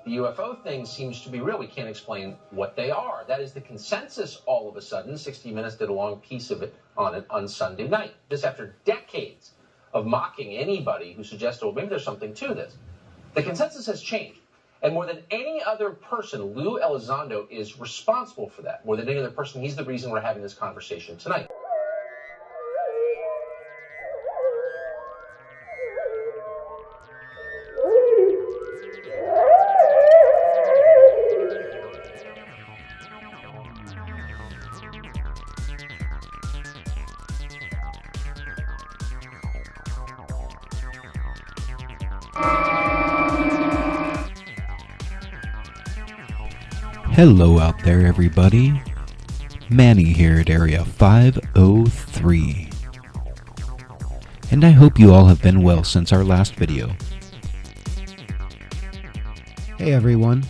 The UFO thing seems to be real. We can't explain what they are. That is the consensus all of a sudden. 60 Minutes did a long piece of it on Sunday night. This after decades of mocking anybody who suggested, well, maybe there's something to this. The consensus has changed. And more than any other person, Lou Elizondo is responsible for that. More than any other person, he's the reason we're having this conversation tonight. Hello out there, everybody. Manny here at Area 503. And I hope you all have been well since our last video. Hey everyone.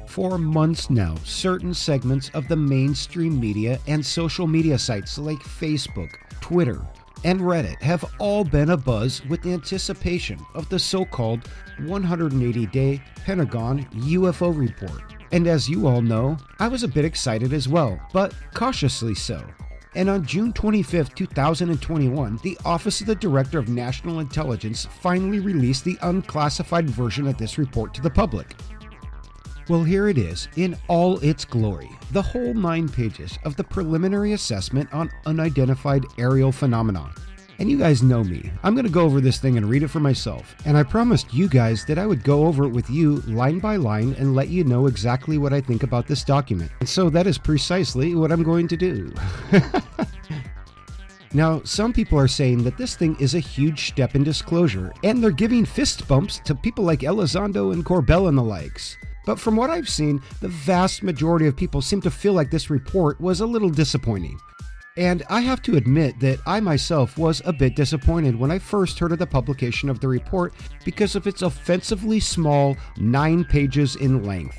For months now, certain segments of the mainstream media and social media sites like Facebook, Twitter, and Reddit have all been abuzz with the anticipation of the so-called 180-day Pentagon UFO report. And as you all know, I was a bit excited as well, but cautiously so. And on June 25, 2021, the Office of the Director of National Intelligence finally released the unclassified version of this report to the public. Well, here it is, in all its glory, the whole 9 pages of the preliminary assessment on unidentified aerial phenomena. And you guys know me, I'm going to go over this thing and read it for myself. And I promised you guys that I would go over it with you line by line and let you know exactly what I think about this document. And so that is precisely what I'm going to do. Now, some people are saying that this thing is a huge step in disclosure, and they're giving fist bumps to people like Elizondo and Corbell and the likes. But from what I've seen, the vast majority of people seem to feel like this report was a little disappointing. And I have to admit that I myself was a bit disappointed when I first heard of the publication of the report because of its offensively small 9 pages in length.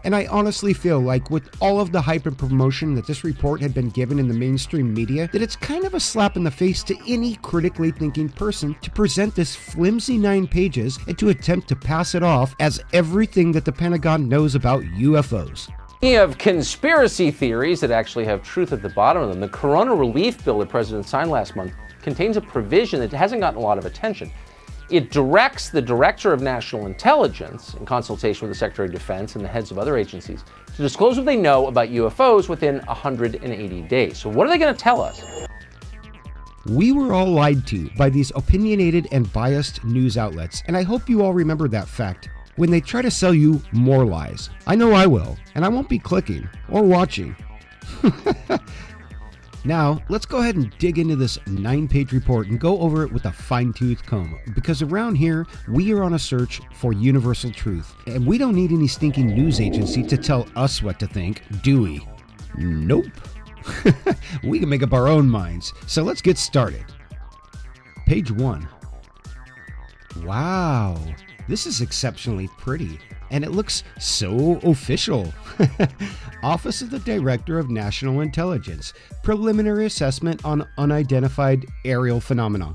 And I honestly feel like with all of the hype and promotion that this report had been given in the mainstream media, that it's kind of a slap in the face to any critically thinking person to present this flimsy 9 pages and to attempt to pass it off as everything that the Pentagon knows about UFOs. Speaking of conspiracy theories that actually have truth at the bottom of them, the Corona Relief Bill the President signed last month contains a provision that hasn't gotten a lot of attention. It directs the Director of National Intelligence, in consultation with the Secretary of Defense and the heads of other agencies, to disclose what they know about UFOs within 180 days. So what are they going to tell us? We were all lied to by these opinionated and biased news outlets, and I hope you all remember that fact when they try to sell you more lies. I know I will, and I won't be clicking or watching. Now, let's go ahead and dig into this 9-page report and go over it with a fine-tooth comb, because around here, we are on a search for universal truth, and we don't need any stinking news agency to tell us what to think, do we? Nope. We can make up our own minds, so let's get started. Page 1. Wow. This is exceptionally pretty, and it looks so official. Office of the Director of National Intelligence, Preliminary Assessment on Unidentified Aerial Phenomena.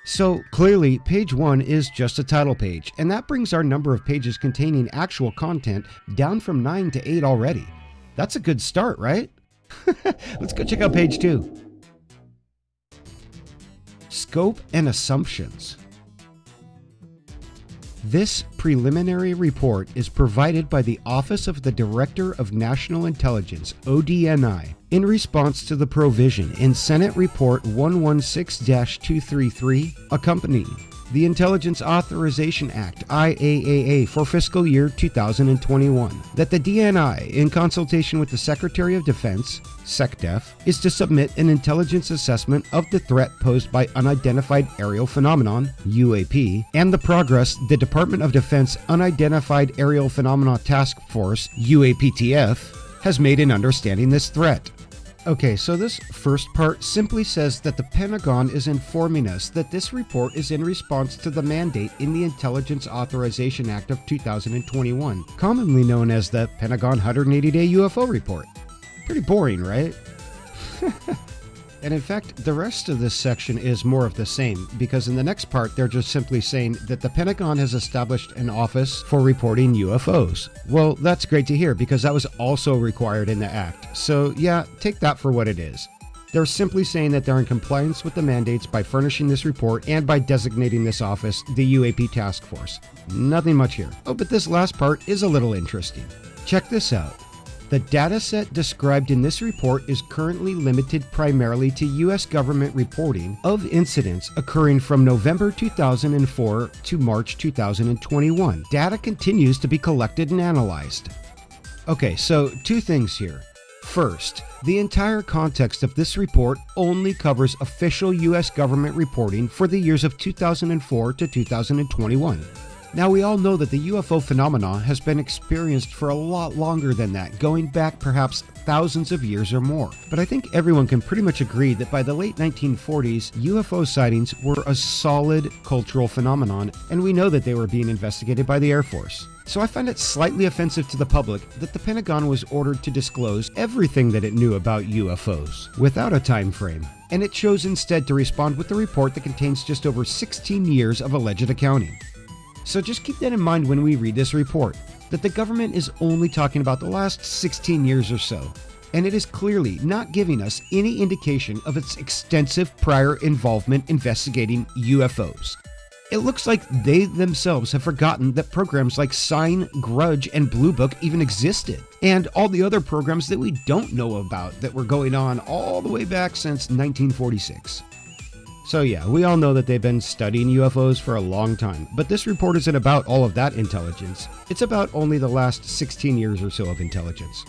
So clearly, page 1 is just a title page, and that brings our number of pages containing actual content down from 9 to 8 already. That's a good start, right? Let's go check out page 2. Scope and Assumptions. This preliminary report is provided by the Office of the Director of National Intelligence, ODNI, in response to the provision in Senate Report 116-233 accompanying the Intelligence Authorization Act, IAAA, for fiscal year 2021, that the DNI, in consultation with the Secretary of Defense, SecDef, is to submit an intelligence assessment of the threat posed by unidentified aerial phenomenon, UAP, and the progress the Department of Defense Unidentified Aerial Phenomena Task Force, UAPTF, has made in understanding this threat. Okay, so this first part simply says that the Pentagon is informing us that this report is in response to the mandate in the Intelligence Authorization Act of 2021, commonly known as the Pentagon 180-Day UFO Report. Pretty boring, right? And in fact, the rest of this section is more of the same, because in the next part, they're just simply saying that the Pentagon has established an office for reporting UFOs. Well, that's great to hear, because that was also required in the act. So yeah, take that for what it is. They're simply saying that they're in compliance with the mandates by furnishing this report and by designating this office the UAP Task Force. Nothing much here. Oh, but this last part is a little interesting. Check this out. The dataset described in this report is currently limited primarily to U.S. government reporting of incidents occurring from November 2004 to March 2021. Data continues to be collected and analyzed. Okay, so two things here. First, the entire context of this report only covers official U.S. government reporting for the years of 2004 to 2021. Now, we all know that the UFO phenomenon has been experienced for a lot longer than that, going back perhaps thousands of years or more. But I think everyone can pretty much agree that by the late 1940s, UFO sightings were a solid cultural phenomenon, and we know that they were being investigated by the Air Force. So I find it slightly offensive to the public that the Pentagon was ordered to disclose everything that it knew about UFOs without a time frame. And it chose instead to respond with a report that contains just over 16 years of alleged accounting. So just keep that in mind when we read this report, that the government is only talking about the last 16 years or so, and it is clearly not giving us any indication of its extensive prior involvement investigating UFOs. It looks like they themselves have forgotten that programs like Sign, Grudge, and Blue Book even existed, and all the other programs that we don't know about that were going on all the way back since 1946. So yeah, we all know that they've been studying UFOs for a long time, but this report isn't about all of that intelligence. It's about only the last 16 years or so of intelligence.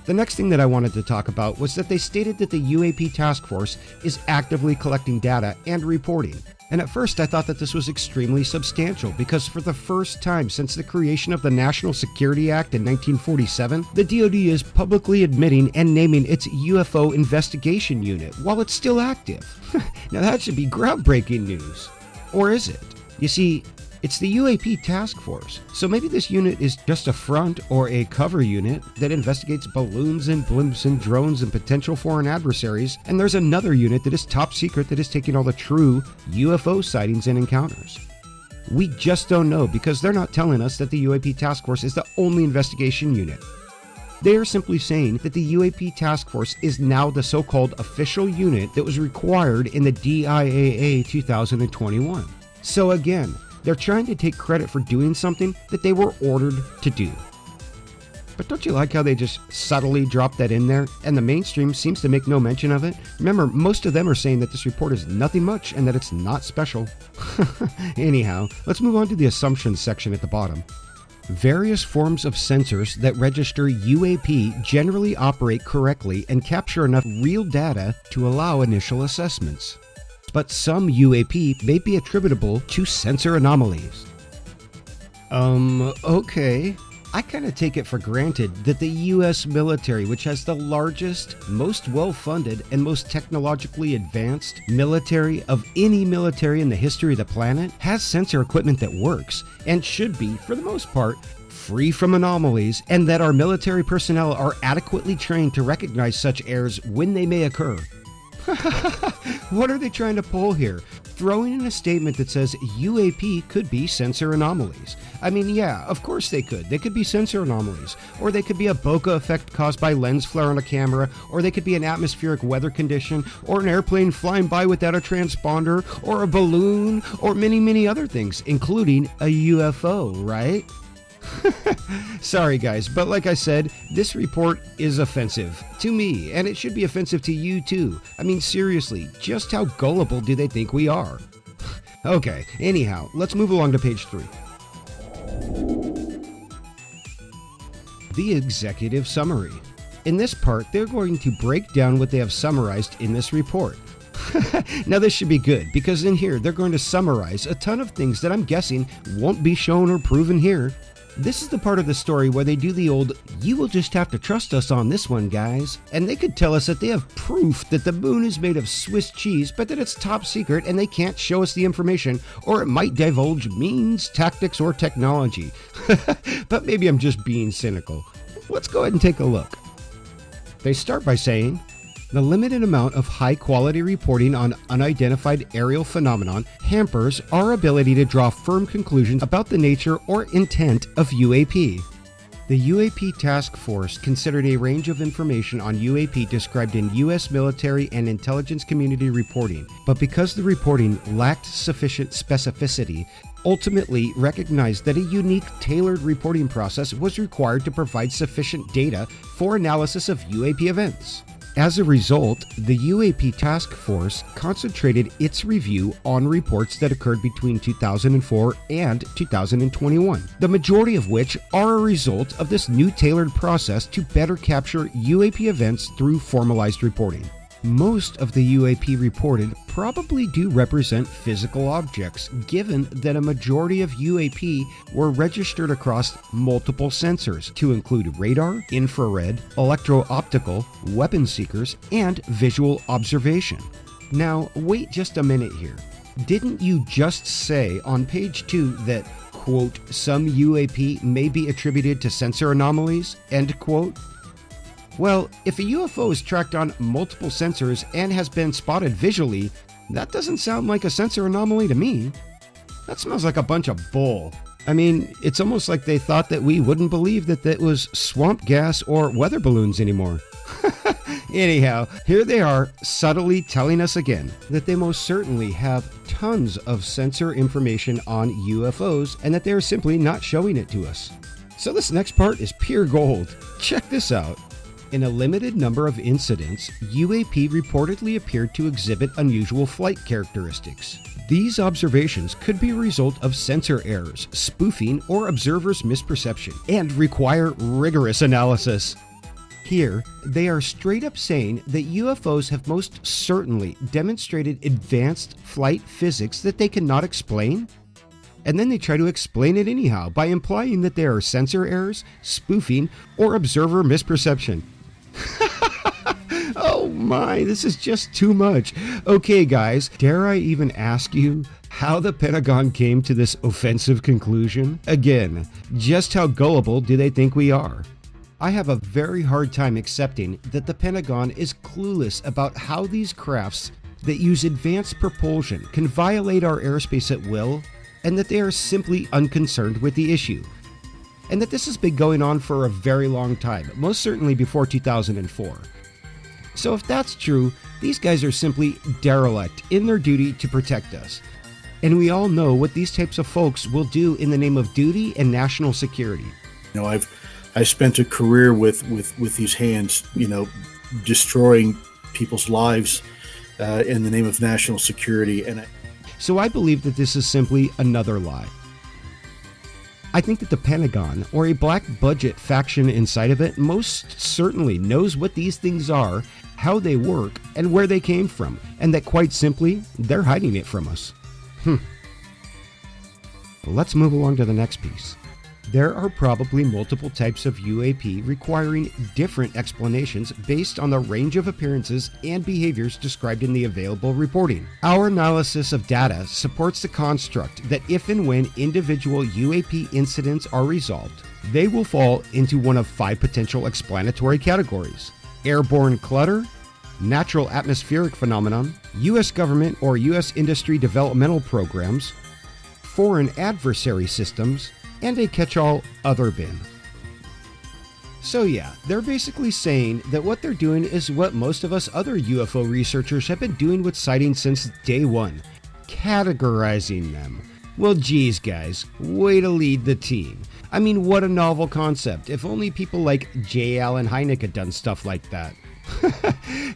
The next thing that I wanted to talk about was that they stated that the UAP Task Force is actively collecting data and reporting. And at first I thought that this was extremely substantial because for the first time since the creation of the National Security Act in 1947, the DoD is publicly admitting and naming its UFO investigation unit while it's still active. Now that should be groundbreaking news. Or is it? You see, it's the UAP Task Force, so maybe this unit is just a front or a cover unit that investigates balloons and blimps and drones and potential foreign adversaries, and there's another unit that is top secret that is taking all the true UFO sightings and encounters. We just don't know because they're not telling us that the UAP Task Force is the only investigation unit. They are simply saying that the UAP Task Force is now the so-called official unit that was required in the D.I.A 2021. So again, they're trying to take credit for doing something that they were ordered to do. But don't you like how they just subtly drop that in there, and the mainstream seems to make no mention of it? Remember, most of them are saying that this report is nothing much and that it's not special. Anyhow, let's move on to the assumptions section at the bottom. Various forms of sensors that register UAP generally operate correctly and capture enough real data to allow initial assessments. But some UAP may be attributable to sensor anomalies. Okay. I kind of take it for granted that the US military, which has the largest, most well-funded, and most technologically advanced military of any military in the history of the planet, has sensor equipment that works, and should be, for the most part, free from anomalies, and that our military personnel are adequately trained to recognize such errors when they may occur. What are they trying to pull here? Throwing in a statement that says UAP could be sensor anomalies. I mean, yeah, of course they could. They could be sensor anomalies. Or they could be a bokeh effect caused by lens flare on a camera. Or they could be an atmospheric weather condition. Or an airplane flying by without a transponder. Or a balloon. Or many, many other things, including a UFO, right? Sorry guys, but like I said, this report is offensive to me, and it should be offensive to you too. I mean, seriously, just how gullible do they think we are? Okay, anyhow, let's move along to page 3. The executive summary. In this part, they're going to break down what they have summarized in this report. Now this should be good, because in here they're going to summarize a ton of things that I'm guessing won't be shown or proven here. This is the part of the story where they do the old, you will just have to trust us on this one, guys. And they could tell us that they have proof that the moon is made of Swiss cheese, but that it's top secret and they can't show us the information, or it might divulge means, tactics, or technology. But maybe I'm just being cynical. Let's go ahead and take a look. They start by saying, The limited amount of high-quality reporting on unidentified aerial phenomenon hampers our ability to draw firm conclusions about the nature or intent of UAP. The UAP Task Force considered a range of information on UAP described in U.S. military and intelligence community reporting, but because the reporting lacked sufficient specificity, ultimately recognized that a unique, tailored reporting process was required to provide sufficient data for analysis of UAP events. As a result, the UAP Task Force concentrated its review on reports that occurred between 2004 and 2021, the majority of which are a result of this new tailored process to better capture UAP events through formalized reporting. Most of the UAP reported probably do represent physical objects, given that a majority of UAP were registered across multiple sensors to include radar, infrared, electro-optical, weapon seekers, and visual observation. Now, wait just a minute here. Didn't you just say on page 2 that, quote, some UAP may be attributed to sensor anomalies, end quote? Well, if a UFO is tracked on multiple sensors and has been spotted visually, that doesn't sound like a sensor anomaly to me. That smells like a bunch of bull. I mean, it's almost like they thought that we wouldn't believe that that was swamp gas or weather balloons anymore. Anyhow, here they are subtly telling us again that they most certainly have tons of sensor information on UFOs and that they are simply not showing it to us. So this next part is pure gold. Check this out. In a limited number of incidents, UAP reportedly appeared to exhibit unusual flight characteristics. These observations could be a result of sensor errors, spoofing, or observers' misperception, and require rigorous analysis. Here, they are straight up saying that UFOs have most certainly demonstrated advanced flight physics that they cannot explain. And then they try to explain it anyhow by implying that there are sensor errors, spoofing, or observer misperception. Oh my, this is just too much. Okay guys, dare I even ask you how the Pentagon came to this offensive conclusion? Again, just how gullible do they think we are? I have a very hard time accepting that the Pentagon is clueless about how these crafts that use advanced propulsion can violate our airspace at will, and that they are simply unconcerned with the issue. And that this has been going on for a very long time, most certainly before 2004. So if that's true, these guys are simply derelict in their duty to protect us. And we all know what these types of folks will do in the name of duty and national security. You know, I spent a career with these hands, you know, destroying people's lives in the name of national security. So I believe that this is simply another lie. I think that the Pentagon, or a black budget faction inside of it, most certainly knows what these things are, how they work, and where they came from, and that quite simply, they're hiding it from us. Let's move along to the next piece. There are probably multiple types of UAP requiring different explanations based on the range of appearances and behaviors described in the available reporting. Our analysis of data supports the construct that if and when individual UAP incidents are resolved, they will fall into one of 5 potential explanatory categories: airborne clutter, natural atmospheric phenomenon, U.S. government or U.S. industry developmental programs, foreign adversary systems, and a catch-all other bin. So yeah, they're basically saying that what they're doing is what most of us other UFO researchers have been doing with sightings since day one, categorizing them. Well geez guys, way to lead the team. I mean, what a novel concept. If only people like J. Allen Hynek had done stuff like that.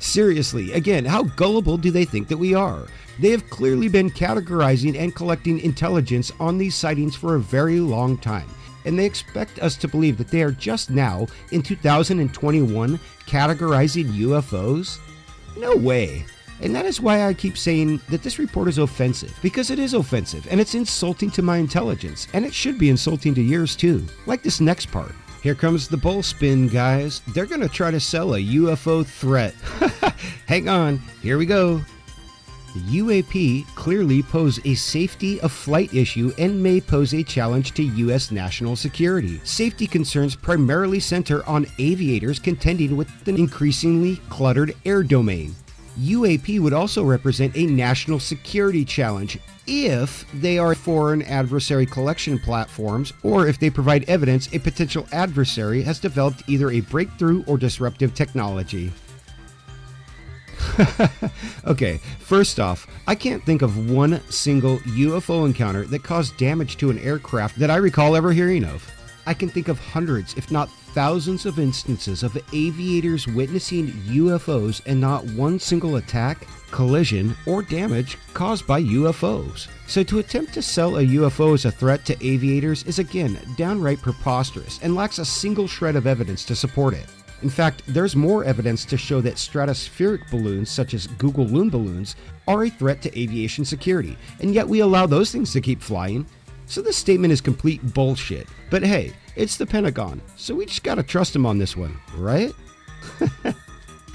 Seriously, again, how gullible do they think that we are? They have clearly been categorizing and collecting intelligence on these sightings for a very long time, and they expect us to believe that they are just now, in 2021, categorizing UFOs? No way. And that is why I keep saying that this report is offensive, because it is offensive, and it's insulting to my intelligence, and it should be insulting to yours too, like this next part. Here comes the bull spin, guys. They're gonna try to sell a UFO threat. Hang on, here we go. UAP clearly pose a safety of flight issue and may pose a challenge to U.S. national security. Safety concerns primarily center on aviators contending with an increasingly cluttered air domain. UAP would also represent a national security challenge if they are foreign adversary collection platforms or if they provide evidence a potential adversary has developed either a breakthrough or disruptive technology. Okay, first off, I can't think of one single UFO encounter that caused damage to an aircraft that I recall ever hearing of. I can think of hundreds, if not thousands of instances of aviators witnessing UFOs and not one single attack, collision, or damage caused by UFOs. So to attempt to sell a UFO as a threat to aviators is again downright preposterous and lacks a single shred of evidence to support it. In fact, there's more evidence to show that stratospheric balloons, such as Google Loon balloons, are a threat to aviation security, and yet we allow those things to keep flying. So this statement is complete bullshit. But hey, it's the Pentagon, so we just gotta trust them on this one, right?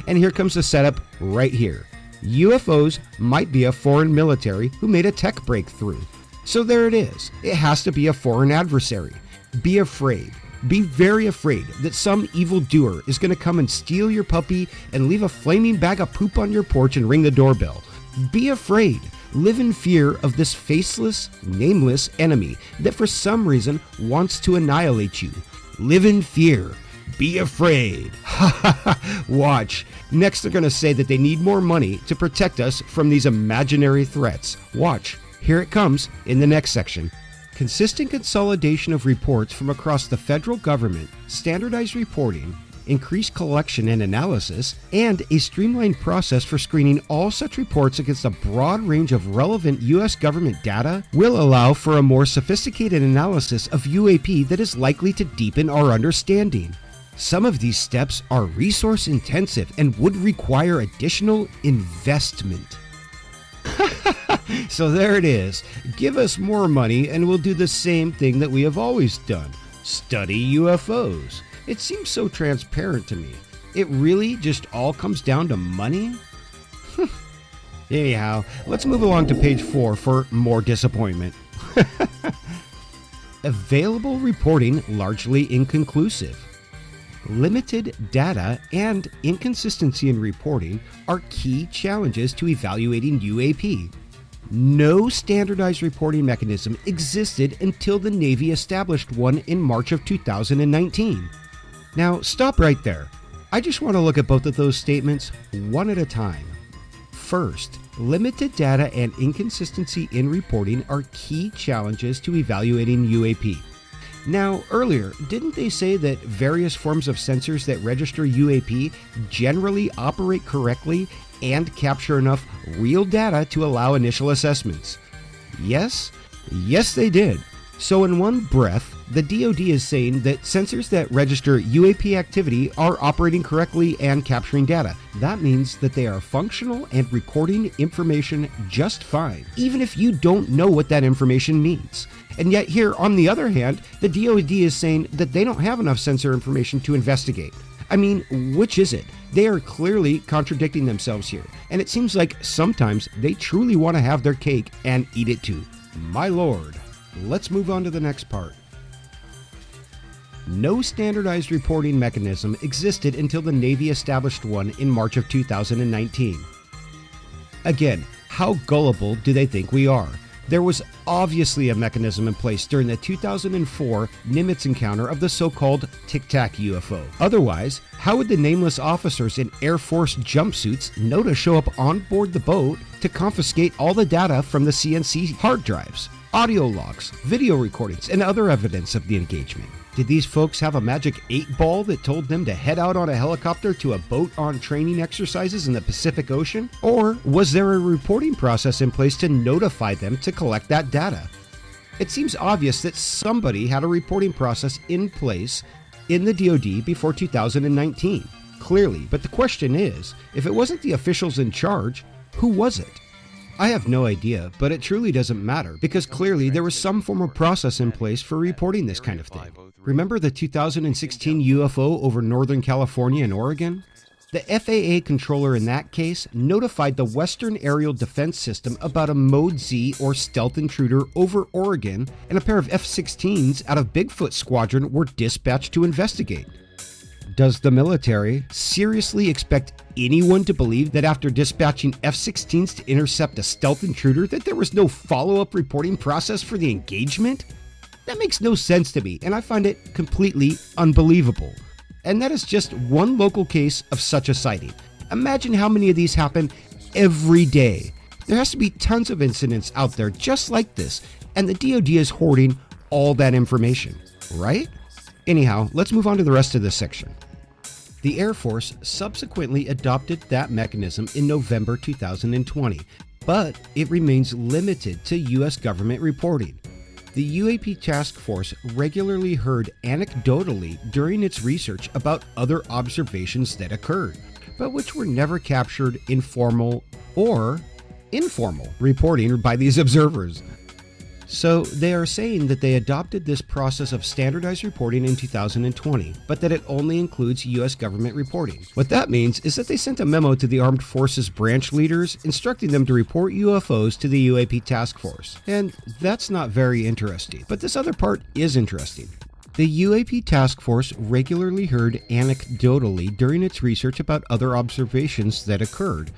And here comes the setup right here. UFOs might be a foreign military who made a tech breakthrough. So there it is. It has to be a foreign adversary. Be afraid. Be very afraid that some evildoer is going to come and steal your puppy and leave a flaming bag of poop on your porch and ring the doorbell. Be afraid. Live in fear of this faceless, nameless enemy that for some reason wants to annihilate you. Live in fear. Be afraid. Watch. Next they're going to say that they need more money to protect us from these imaginary threats. Watch. Here it comes in the next section. Consistent consolidation of reports from across the federal government, standardized reporting, increased collection and analysis, and a streamlined process for screening all such reports against a broad range of relevant U.S. government data will allow for a more sophisticated analysis of UAP that is likely to deepen our understanding. Some of these steps are resource intensive and would require additional investment. So there it is. Give us more money and we'll do the same thing that we have always done. Study UFOs. It seems so transparent to me. It really just all comes down to money? Anyhow, let's move along to page 4 for more disappointment. Available reporting largely inconclusive. Limited data and inconsistency in reporting are key challenges to evaluating UAP. No standardized reporting mechanism existed until the Navy established one in March of 2019. Now, stop right there. I just want to look at both of those statements one at a time. First, limited data and inconsistency in reporting are key challenges to evaluating UAP. Now, earlier, didn't they say that various forms of sensors that register UAP generally operate correctly and capture enough real data to allow initial assessments? Yes? Yes, they did. So in one breath, the DoD is saying that sensors that register UAP activity are operating correctly and capturing data. That means that they are functional and recording information just fine, even if you don't know what that information means. And yet here, on the other hand, the DoD is saying that they don't have enough sensor information to investigate. I mean, which is it? They are clearly contradicting themselves here, and it seems like sometimes they truly want to have their cake and eat it too. My lord. Let's move on to the next part. No standardized reporting mechanism existed until the Navy established one in March of 2019. Again, how gullible do they think we are? There was obviously a mechanism in place during the 2004 Nimitz encounter of the so-called Tic Tac UFO. Otherwise, how would the nameless officers in Air Force jumpsuits know to show up on board the boat to confiscate all the data from the CNC hard drives, audio logs, video recordings, and other evidence of the engagement? Did these folks have a magic 8-ball that told them to head out on a helicopter to a boat on training exercises in the Pacific Ocean? Or was there a reporting process in place to notify them to collect that data? It seems obvious that somebody had a reporting process in place in the DoD before 2019. Clearly, but the question is, if it wasn't the officials in charge, who was it? I have no idea, but it truly doesn't matter, because clearly there was some form of process in place for reporting this kind of thing. Remember the 2016 UFO over Northern California and Oregon? The FAA controller in that case notified the Western Aerial Defense System about a Mode Z or stealth intruder over Oregon, and a pair of F-16s out of Bigfoot Squadron were dispatched to investigate. Does the military seriously expect anyone to believe that after dispatching F-16s to intercept a stealth intruder that there was no follow-up reporting process for the engagement? That makes no sense to me, and I find it completely unbelievable. And that is just one local case of such a sighting. Imagine how many of these happen every day. There has to be tons of incidents out there just like this, and the DoD is hoarding all that information, right? Anyhow, let's move on to the rest of this section. The Air Force subsequently adopted that mechanism in November 2020, but it remains limited to U.S. government reporting. The UAP Task Force regularly heard anecdotally during its research about other observations that occurred, but which were never captured in formal or informal reporting by these observers. So they are saying that they adopted this process of standardized reporting in 2020, but that it only includes U.S. government reporting. What that means is that they sent a memo to the Armed Forces branch leaders instructing them to report UFOs to the UAP Task Force. And that's not very interesting, but this other part is interesting. The UAP Task Force regularly heard anecdotally during its research about other observations that occurred.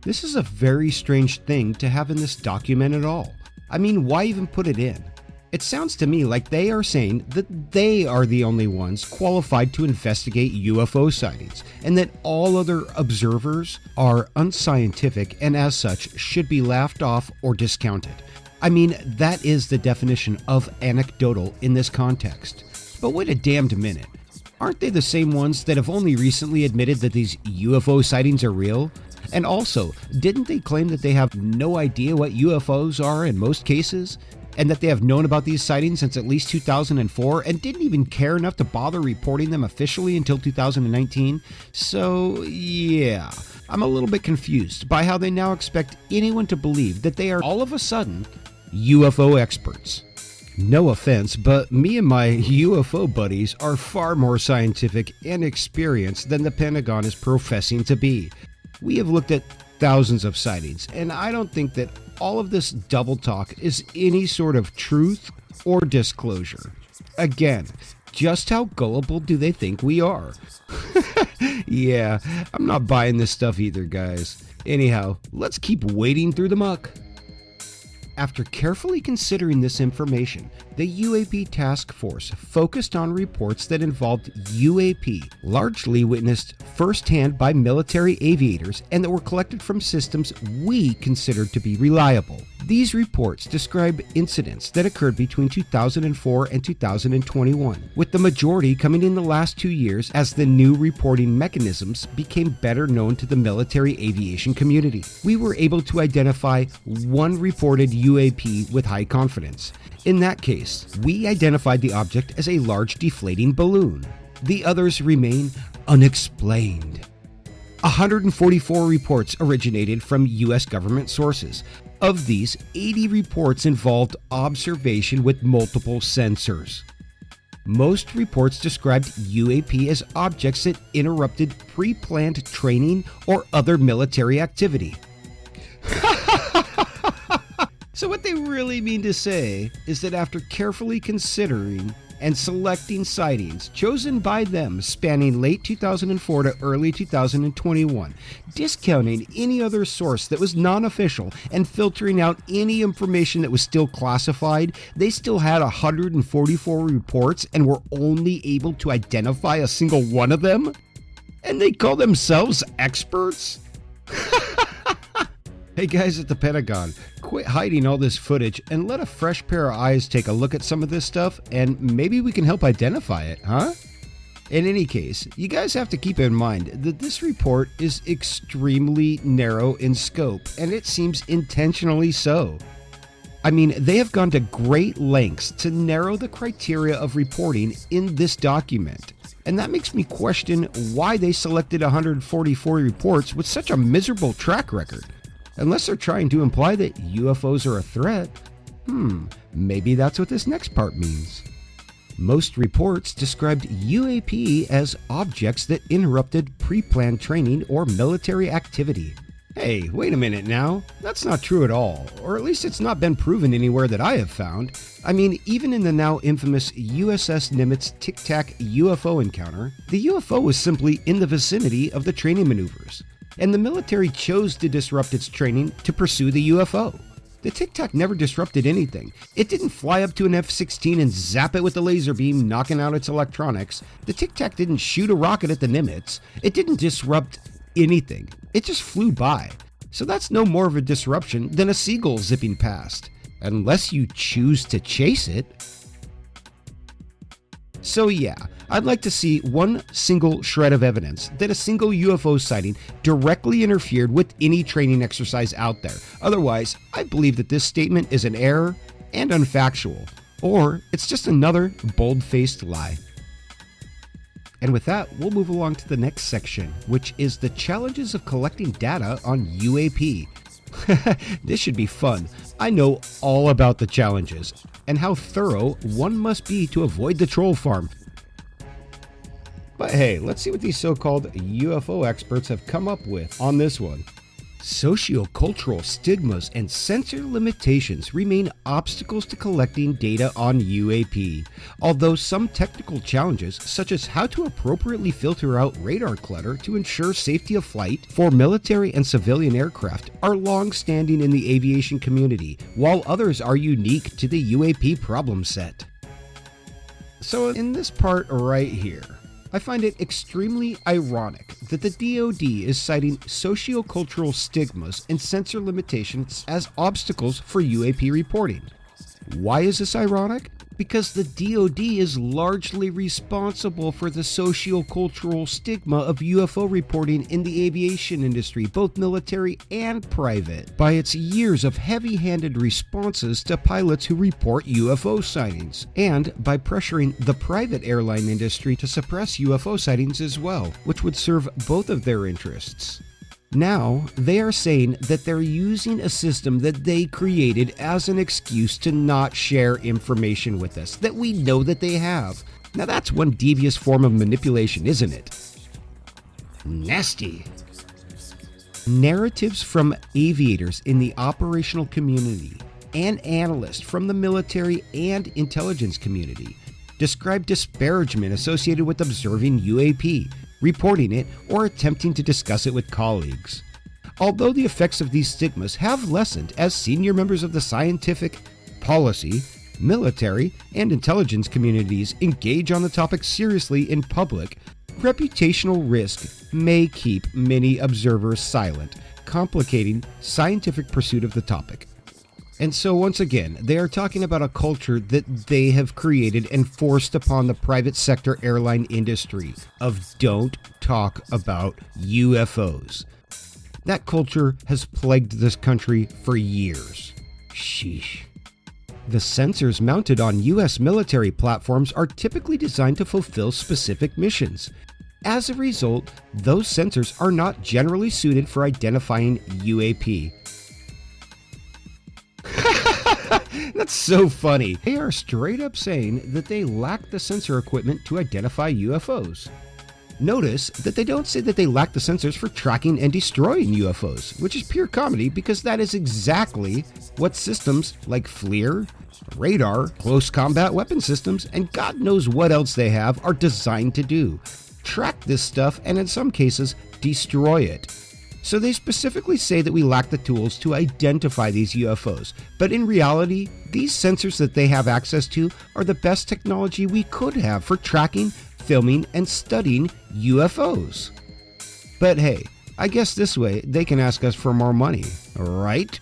This is a very strange thing to have in this document at all. I mean, why even put it in? It sounds to me like they are saying that they are the only ones qualified to investigate UFO sightings, and that all other observers are unscientific and as such should be laughed off or discounted. I mean, that is the definition of anecdotal in this context. But wait a damned minute. Aren't they the same ones that have only recently admitted that these UFO sightings are real? And also, didn't they claim that they have no idea what UFOs are in most cases? And that they have known about these sightings since at least 2004 and didn't even care enough to bother reporting them officially until 2019? So, yeah, I'm a little bit confused by how they now expect anyone to believe that they are all of a sudden UFO experts. No offense, but me and my UFO buddies are far more scientific and experienced than the Pentagon is professing to be. We have looked at thousands of sightings, and I don't think that all of this double talk is any sort of truth or disclosure. Again, just how gullible do they think we are? Yeah, I'm not buying this stuff either, guys. Anyhow, let's keep wading through the muck. After carefully considering this information, the UAP Task Force focused on reports that involved UAP, largely witnessed firsthand by military aviators and that were collected from systems we considered to be reliable. These reports describe incidents that occurred between 2004 and 2021, with the majority coming in the last 2 years as the new reporting mechanisms became better known to the military aviation community. We were able to identify one reported UAP with high confidence. In that case, we identified the object as a large deflating balloon. The others remain unexplained. 144 reports originated from U.S. government sources. Of these, 80 reports involved observation with multiple sensors. Most reports described UAP as objects that interrupted pre-planned training or other military activity. So what they really mean to say is that after carefully considering and selecting sightings chosen by them spanning late 2004 to early 2021, discounting any other source that was non-official and filtering out any information that was still classified, they still had 144 reports and were only able to identify a single one of them? And they call themselves experts? Hey guys at the Pentagon, quit hiding all this footage and let a fresh pair of eyes take a look at some of this stuff and maybe we can help identify it, huh? In any case, you guys have to keep in mind that this report is extremely narrow in scope and it seems intentionally so. I mean, they have gone to great lengths to narrow the criteria of reporting in this document. And that makes me question why they selected 144 reports with such a miserable track record. Unless they're trying to imply that UFOs are a threat. Maybe that's what this next part means. Most reports described UAP as objects that interrupted pre-planned training or military activity. Hey, wait a minute now. That's not true at all, or at least it's not been proven anywhere that I have found. I mean, even in the now infamous USS Nimitz Tic Tac UFO encounter, the UFO was simply in the vicinity of the training maneuvers, and the military chose to disrupt its training to pursue the UFO. The Tic Tac never disrupted anything. It didn't fly up to an F-16 and zap it with a laser beam, knocking out its electronics. The Tic Tac didn't shoot a rocket at the Nimitz. It didn't disrupt anything. It just flew by. So that's no more of a disruption than a seagull zipping past, unless you choose to chase it. So yeah, I'd like to see one single shred of evidence that a single UFO sighting directly interfered with any training exercise out there. Otherwise, I believe that this statement is an error and unfactual, or it's just another bold-faced lie. And with that, we'll move along to the next section, which is the challenges of collecting data on UAP. This should be fun. I know all about the challenges and how thorough one must be to avoid the troll farm. But hey, let's see what these so-called UFO experts have come up with on this one. Sociocultural stigmas and censor limitations remain obstacles to collecting data on UAP, although some technical challenges, such as how to appropriately filter out radar clutter to ensure safety of flight for military and civilian aircraft, are long-standing in the aviation community, while others are unique to the UAP problem set. So in this part right here, I find it extremely ironic that the DoD is citing sociocultural stigmas and censor limitations as obstacles for UAP reporting. Why is this ironic? Because the DoD is largely responsible for the sociocultural stigma of UFO reporting in the aviation industry, both military and private, by its years of heavy-handed responses to pilots who report UFO sightings, and by pressuring the private airline industry to suppress UFO sightings as well, which would serve both of their interests. Now, they are saying that they're using a system that they created as an excuse to not share information with us that we know that they have. Now that's one devious form of manipulation, isn't it? Nasty. Narratives from aviators in the operational community and analysts from the military and intelligence community describe disparagement associated with observing UAP, reporting it, or attempting to discuss it with colleagues. Although the effects of these stigmas have lessened as senior members of the scientific, policy, military, and intelligence communities engage on the topic seriously in public, reputational risk may keep many observers silent, complicating scientific pursuit of the topic. And so once again, they are talking about a culture that they have created and forced upon the private sector airline industry of don't talk about UFOs. That culture has plagued this country for years. Sheesh. The sensors mounted on US military platforms are typically designed to fulfill specific missions. As a result, those sensors are not generally suited for identifying UAP. That's so funny. They are straight up saying that they lack the sensor equipment to identify UFOs. Notice that they don't say that they lack the sensors for tracking and destroying UFOs, which is pure comedy because that is exactly what systems like FLIR, radar, close combat weapon systems, and God knows what else they have are designed to do. Track this stuff and in some cases destroy it. So they specifically say that we lack the tools to identify these UFOs, but in reality, these sensors that they have access to are the best technology we could have for tracking, filming, and studying UFOs. But hey, I guess this way they can ask us for more money, right?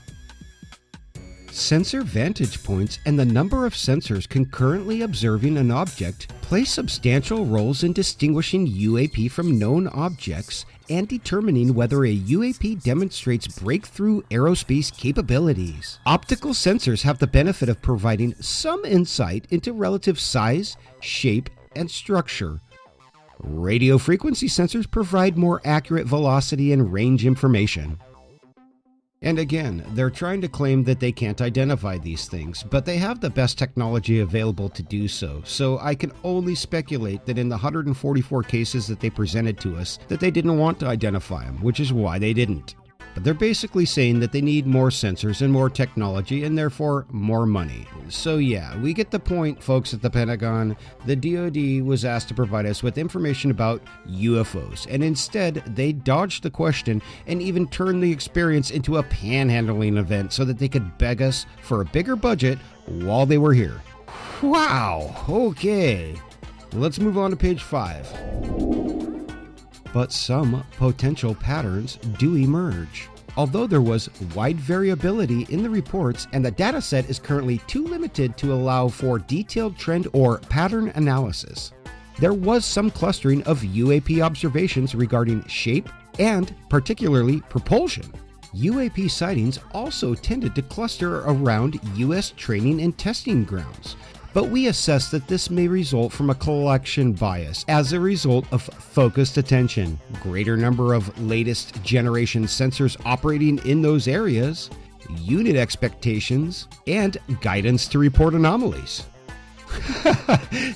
Sensor vantage points and the number of sensors concurrently observing an object play substantial roles in distinguishing UAP from known objects and determining whether a UAP demonstrates breakthrough aerospace capabilities. Optical sensors have the benefit of providing some insight into relative size, shape, and structure. Radio frequency sensors provide more accurate velocity and range information. And again, they're trying to claim that they can't identify these things, but they have the best technology available to do so. So I can only speculate that in the 144 cases that they presented to us, that they didn't want to identify them, which is why they didn't. But they're basically saying that they need more sensors and more technology and therefore more money. So yeah, we get the point, folks at the Pentagon. The DoD was asked to provide us with information about UFOs, and instead they dodged the question and even turned the experience into a panhandling event so that they could beg us for a bigger budget while they were here. Wow, okay. Let's move on to page 5. But some potential patterns do emerge. Although there was wide variability in the reports and the data set is currently too limited to allow for detailed trend or pattern analysis, there was some clustering of UAP observations regarding shape and particularly propulsion. UAP sightings also tended to cluster around U.S. training and testing grounds. But we assess that this may result from a collection bias as a result of focused attention, greater number of latest generation sensors operating in those areas, unit expectations, and guidance to report anomalies.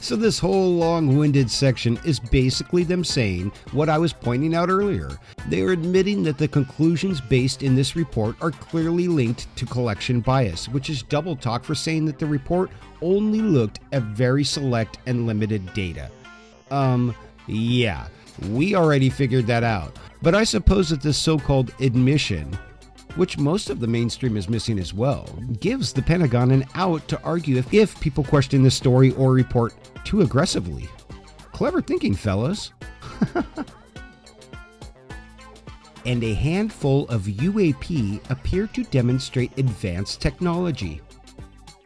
So this whole long-winded section is basically them saying what I was pointing out earlier. They are admitting that the conclusions based in this report are clearly linked to collection bias, which is double talk for saying that the report only looked at very select and limited data. Yeah, we already figured that out. But I suppose that this so-called admission, which most of the mainstream is missing as well, gives the Pentagon an out to argue if people question this story or report too aggressively. Clever thinking, fellas. And a handful of UAP appear to demonstrate advanced technology.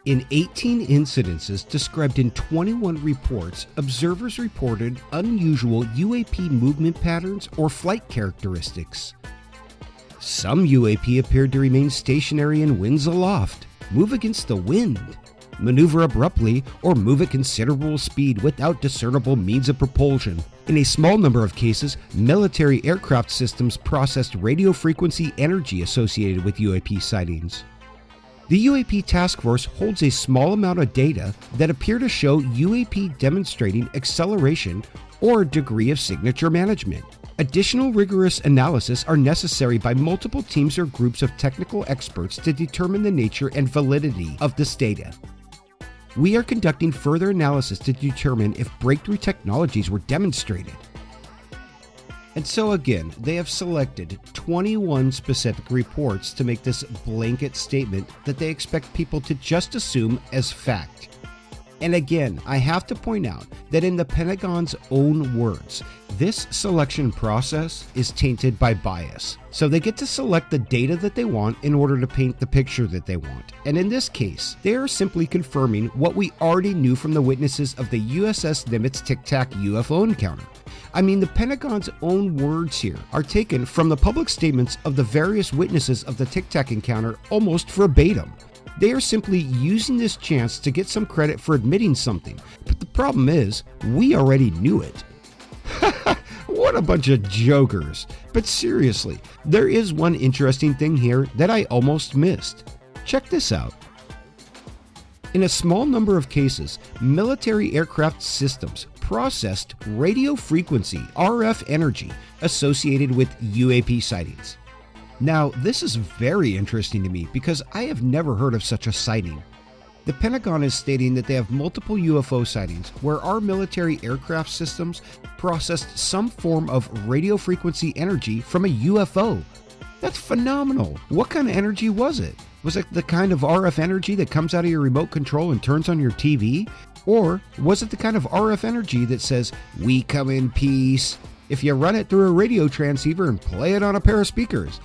In 18 incidences described in 21 reports, observers reported unusual UAP movement patterns or flight characteristics. Some UAP appeared to remain stationary in winds aloft, move against the wind, maneuver abruptly, or move at considerable speed without discernible means of propulsion. In a small number of cases, military aircraft systems processed radio frequency energy associated with UAP sightings. The UAP task force holds a small amount of data that appear to show UAP demonstrating acceleration or degree of signature management. Additional rigorous analysis are necessary by multiple teams or groups of technical experts to determine the nature and validity of this data. We are conducting further analysis to determine if breakthrough technologies were demonstrated. And so again, they have selected 21 specific reports to make this blanket statement that they expect people to just assume as fact. And again, I have to point out that in the Pentagon's own words, this selection process is tainted by bias. So they get to select the data that they want in order to paint the picture that they want. And in this case, they are simply confirming what we already knew from the witnesses of the USS Nimitz Tic Tac UFO encounter. I mean, the Pentagon's own words here are taken from the public statements of the various witnesses of the Tic Tac encounter almost verbatim. They are simply using this chance to get some credit for admitting something. But the problem is, we already knew it. What a bunch of jokers. But seriously, there is one interesting thing here that I almost missed. Check this out. In a small number of cases, military aircraft systems processed radio frequency RF energy associated with UAP sightings. Now, this is very interesting to me because I have never heard of such a sighting. The Pentagon is stating that they have multiple UFO sightings where our military aircraft systems processed some form of radio frequency energy from a UFO. That's phenomenal. What kind of energy was it? Was it the kind of RF energy that comes out of your remote control and turns on your TV? Or was it the kind of RF energy that says, "We come in peace," if you run it through a radio transceiver and play it on a pair of speakers?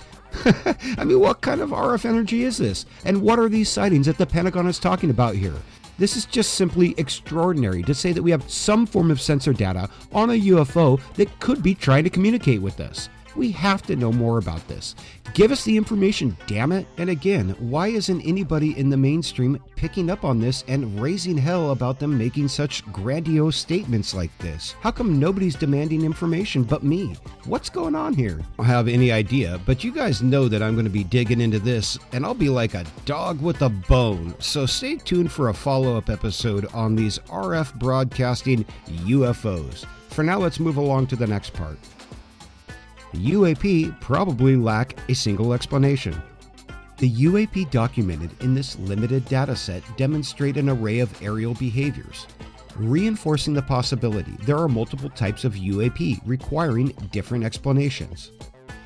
I mean, what kind of RF energy is this? And what are these sightings that the Pentagon is talking about here? This is just simply extraordinary to say that we have some form of sensor data on a UFO that could be trying to communicate with us. We have to know more about this. Give us the information, damn it. And again, why isn't anybody in the mainstream picking up on this and raising hell about them making such grandiose statements like this? How come nobody's demanding information but me? What's going on here? I don't have any idea, but you guys know that I'm going to be digging into this, and I'll be like a dog with a bone. So stay tuned for a follow-up episode on these RF broadcasting UFOs. For now, let's move along to the next part. UAP probably lack a single explanation. The UAP documented in this limited dataset demonstrate an array of aerial behaviors, reinforcing the possibility there are multiple types of UAP requiring different explanations.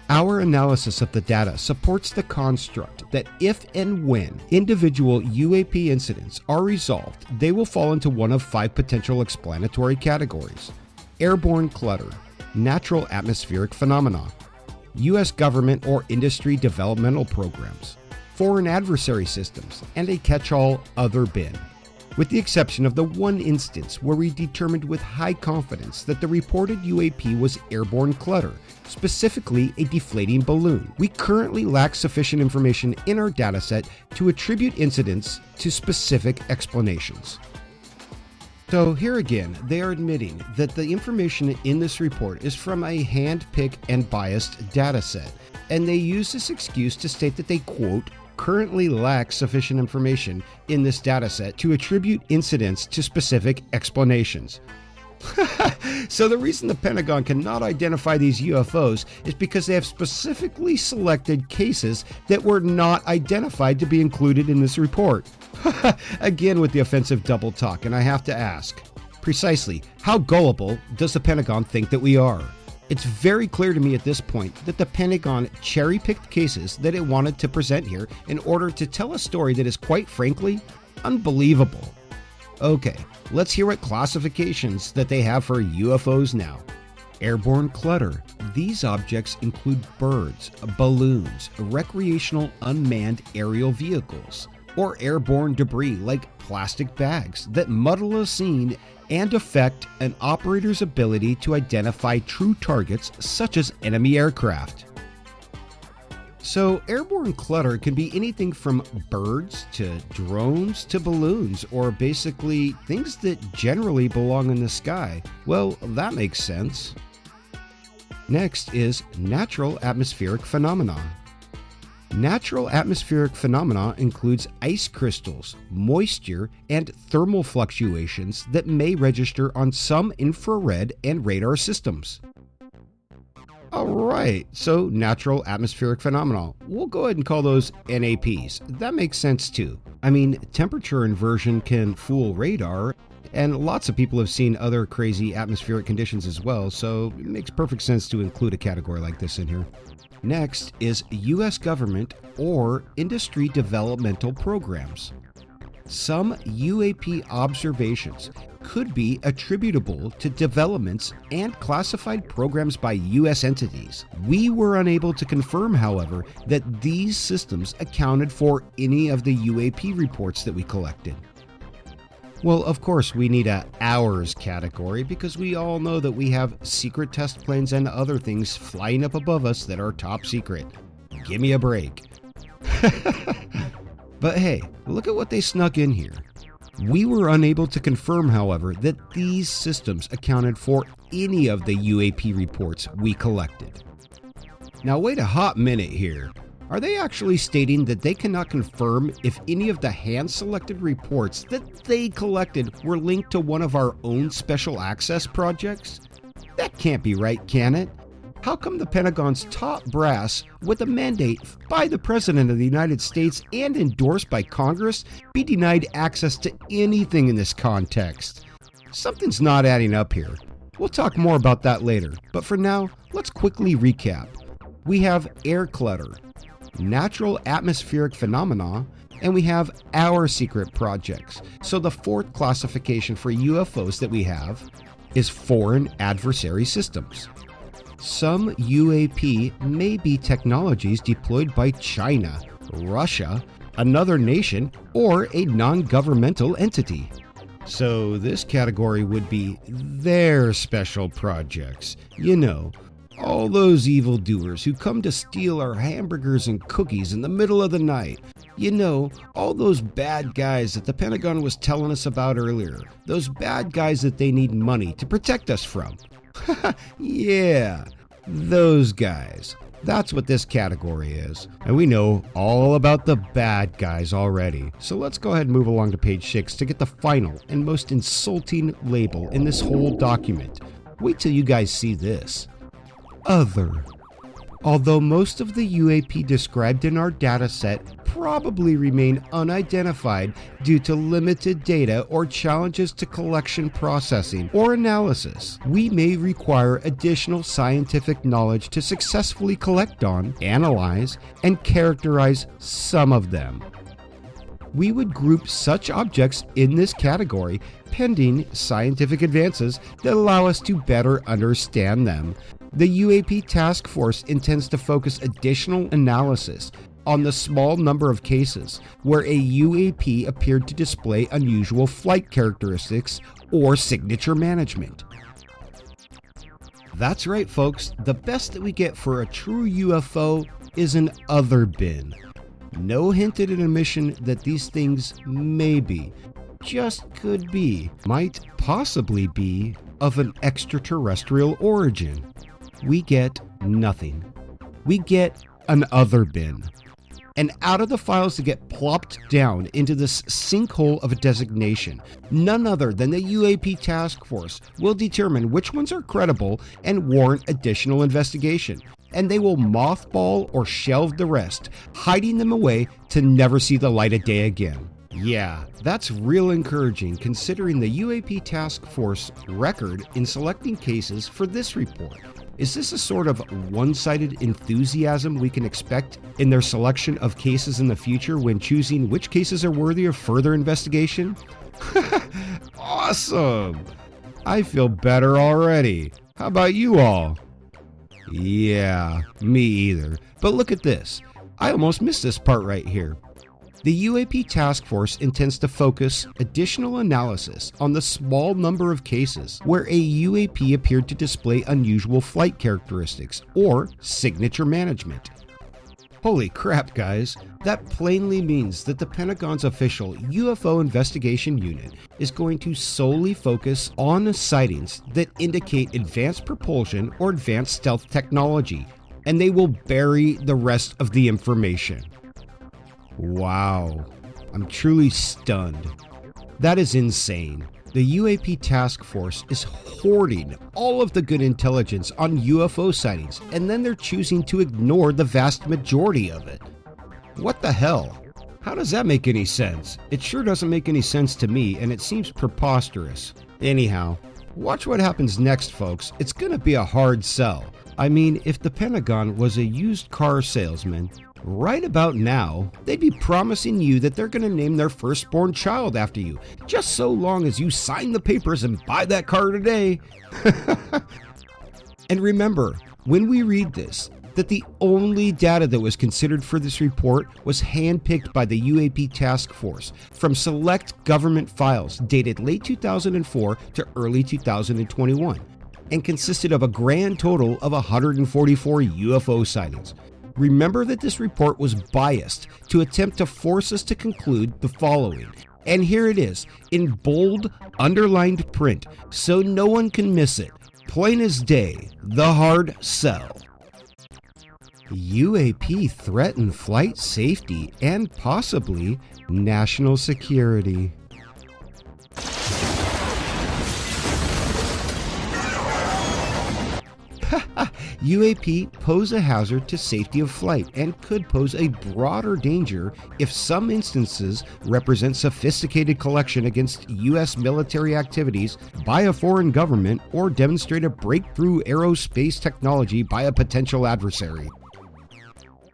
Our analysis of the data supports the construct that if and when individual UAP incidents are resolved, they will fall into one of 5 potential explanatory categories: airborne clutter, natural atmospheric phenomena, U.S. government or industry developmental programs, foreign adversary systems, and a catch-all other bin. With the exception of the one instance where we determined with high confidence that the reported UAP was airborne clutter, specifically a deflating balloon, we currently lack sufficient information in our dataset to attribute incidents to specific explanations. So here again, they are admitting that the information in this report is from a hand-picked and biased dataset, and they use this excuse to state that they, quote, currently lack sufficient information in this dataset to attribute incidents to specific explanations. So the reason the Pentagon cannot identify these UFOs is because they have specifically selected cases that were not identified to be included in this report. Again with the offensive double talk, and I have to ask, precisely how gullible does the Pentagon think that we are? It's very clear to me at this point that the Pentagon cherry-picked cases that it wanted to present here in order to tell a story that is, quite frankly, unbelievable. Okay, let's hear what classifications that they have for UFOs now. Airborne clutter. These objects include birds, balloons, recreational unmanned aerial vehicles, or airborne debris like plastic bags that muddle a scene and affect an operator's ability to identify true targets such as enemy aircraft. So airborne clutter can be anything from birds to drones to balloons, or basically things that generally belong in the sky. Well, that makes sense. Next is natural atmospheric phenomena. Natural atmospheric phenomena includes ice crystals, moisture, and thermal fluctuations that may register on some infrared and radar systems. Alright, so natural atmospheric phenomena. We'll go ahead and call those NAPs. That makes sense too. I mean, temperature inversion can fool radar, and lots of people have seen other crazy atmospheric conditions as well, so it makes perfect sense to include a category like this in here. Next is U.S. government or industry developmental programs. Some UAP observations could be attributable to developments and classified programs by U.S. entities. We were unable to confirm, however, that these systems accounted for any of the UAP reports that we collected. Well, of course, we need a hours category because we all know that we have secret test planes and other things flying up above us that are top secret. Give me a break. But hey, look at what they snuck in here. We were unable to confirm, however, that these systems accounted for any of the UAP reports we collected. Now wait a hot minute here. Are they actually stating that they cannot confirm if any of the hand-selected reports that they collected were linked to one of our own special access projects? That can't be right, can it? How come the Pentagon's top brass, with a mandate by the President of the United States and endorsed by Congress, be denied access to anything in this context? Something's not adding up here. We'll talk more about that later, but for now, let's quickly recap. We have air clutter, natural atmospheric phenomena, and we have our secret projects. So the fourth classification for UFOs that we have is foreign adversary systems. Some UAP may be technologies deployed by China, Russia, another nation, or a non-governmental entity. So this category would be their special projects. You know, All those evildoers who come to steal our hamburgers and cookies in the middle of the night. You know, all those bad guys that the Pentagon was telling us about earlier. Those bad guys that they need money to protect us from. Yeah, those guys. That's what this category is. And we know all about the bad guys already. So let's go ahead and move along to page 6 to get the final and most insulting label in this whole document. Wait till you guys see this. Other. Although most of the UAP described in our dataset probably remain unidentified due to limited data or challenges to collection processing or analysis, we may require additional scientific knowledge to successfully collect on, analyze, and characterize some of them. We would group such objects in this category pending scientific advances that allow us to better understand them. The UAP task force intends to focus additional analysis on the small number of cases where a UAP appeared to display unusual flight characteristics or signature management. That's right, folks. The best that we get for a true UFO is an other bin. No hint at an admission that these things may be, just could be, might possibly be of an extraterrestrial origin. We get nothing. We get an other bin. And out of the files that get plopped down into this sinkhole of a designation, none other than the UAP task force will determine which ones are credible and warrant additional investigation. And they will mothball or shelve the rest, hiding them away to never see the light of day again. Yeah, that's real encouraging considering the UAP task force record in selecting cases for this report. Is this a sort of one-sided enthusiasm we can expect in their selection of cases in the future when choosing which cases are worthy of further investigation? Awesome! I feel better already. How about you all? Yeah, me either. But look at this. I almost missed this part right here. The UAP task force intends to focus additional analysis on the small number of cases where a UAP appeared to display unusual flight characteristics or signature management. Holy crap, guys. That plainly means that the Pentagon's official UFO investigation unit is going to solely focus on sightings that indicate advanced propulsion or advanced stealth technology, and they will bury the rest of the information. Wow, I'm truly stunned. That is insane. The UAP task force is hoarding all of the good intelligence on UFO sightings, and then they're choosing to ignore the vast majority of it. What the hell? How does that make any sense? It sure doesn't make any sense to me, and it seems preposterous. Anyhow, watch what happens next, folks. It's gonna be a hard sell. I mean, if the Pentagon was a used car salesman, right about now, they'd be promising you that they're going to name their firstborn child after you, just so long as you sign the papers and buy that car today. And remember, when we read this, that the only data that was considered for this report was handpicked by the UAP task force from select government files dated late 2004 to early 2021, and consisted of a grand total of 144 UFO sightings. Remember that this report was biased to attempt to force us to conclude the following. And here it is, in bold, underlined print, so no one can miss it. Plain as day, the hard sell. UAP threaten flight safety and possibly national security. UAP pose a hazard to safety of flight and could pose a broader danger if some instances represent sophisticated collection against U.S. military activities by a foreign government or demonstrate a breakthrough aerospace technology by a potential adversary.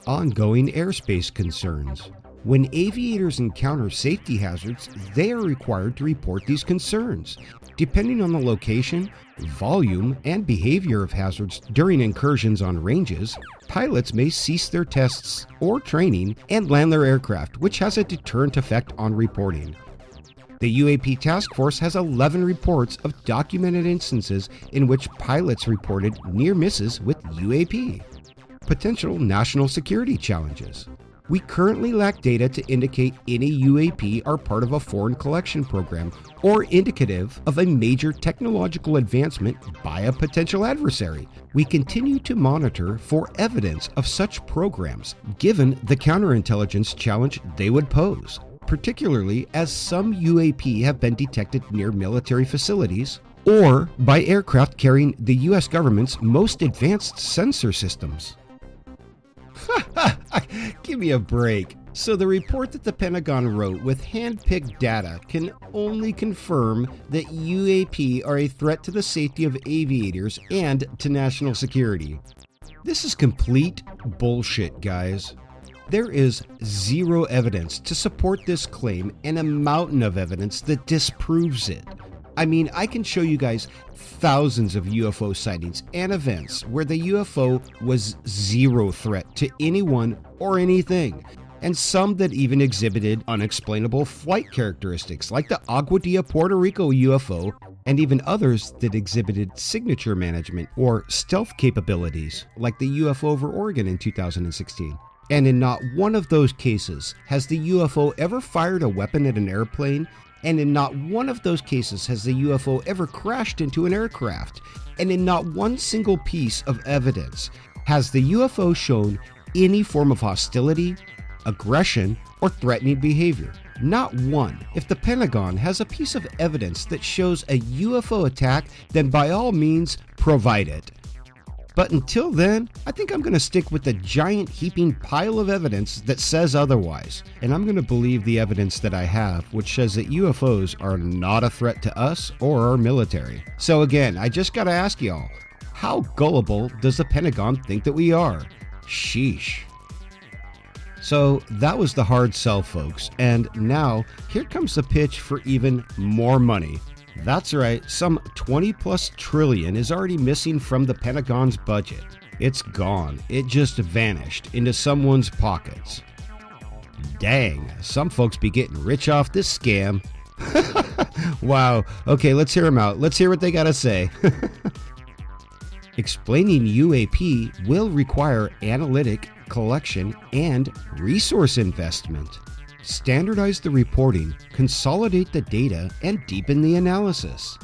Ongoing airspace concerns. When aviators encounter safety hazards, they are required to report these concerns. Depending on the location, volume, and behavior of hazards during incursions on ranges, pilots may cease their tests or training and land their aircraft, which has a deterrent effect on reporting. The UAP Task Force has 11 reports of documented instances in which pilots reported near misses with UAP. Potential national security challenges. We currently lack data to indicate any UAP are part of a foreign collection program or indicative of a major technological advancement by a potential adversary. We continue to monitor for evidence of such programs, given the counterintelligence challenge they would pose, particularly as some UAP have been detected near military facilities or by aircraft carrying the U.S. government's most advanced sensor systems. Give me a break. So the report that the Pentagon wrote with hand-picked data can only confirm that UAP are a threat to the safety of aviators and to national security. This is complete bullshit, guys. There is zero evidence to support this claim and a mountain of evidence that disproves it. I mean, I can show you guys thousands of UFO sightings and events where the UFO was zero threat to anyone or anything, and some that even exhibited unexplainable flight characteristics like the Aguadilla, Puerto Rico UFO, and even others that exhibited signature management or stealth capabilities like the UFO over Oregon in 2016. And in not one of those cases has the UFO ever fired a weapon at an airplane, and in not one of those cases has the UFO ever crashed into an aircraft, and in not one single piece of evidence has the UFO shown any form of hostility, aggression, or threatening behavior. Not one. If the Pentagon has a piece of evidence that shows a UFO attack, then by all means, provide it. But until then, I think I'm going to stick with the giant heaping pile of evidence that says otherwise. And I'm going to believe the evidence that I have, which says that UFOs are not a threat to us or our military. So again, I just got to ask y'all, how gullible does the Pentagon think that we are? Sheesh. So that was the hard sell, folks. And now, here comes the pitch for even more money. That's right, some 20 plus trillion is already missing from the Pentagon's budget. It's gone. It just vanished into someone's pockets. Dang, some folks be getting rich off this scam. Wow. Okay, let's hear them out. Let's hear what they gotta say. Explaining UAP will require analytic, collection, and resource investment. Standardize the reporting, consolidate the data, and deepen the analysis.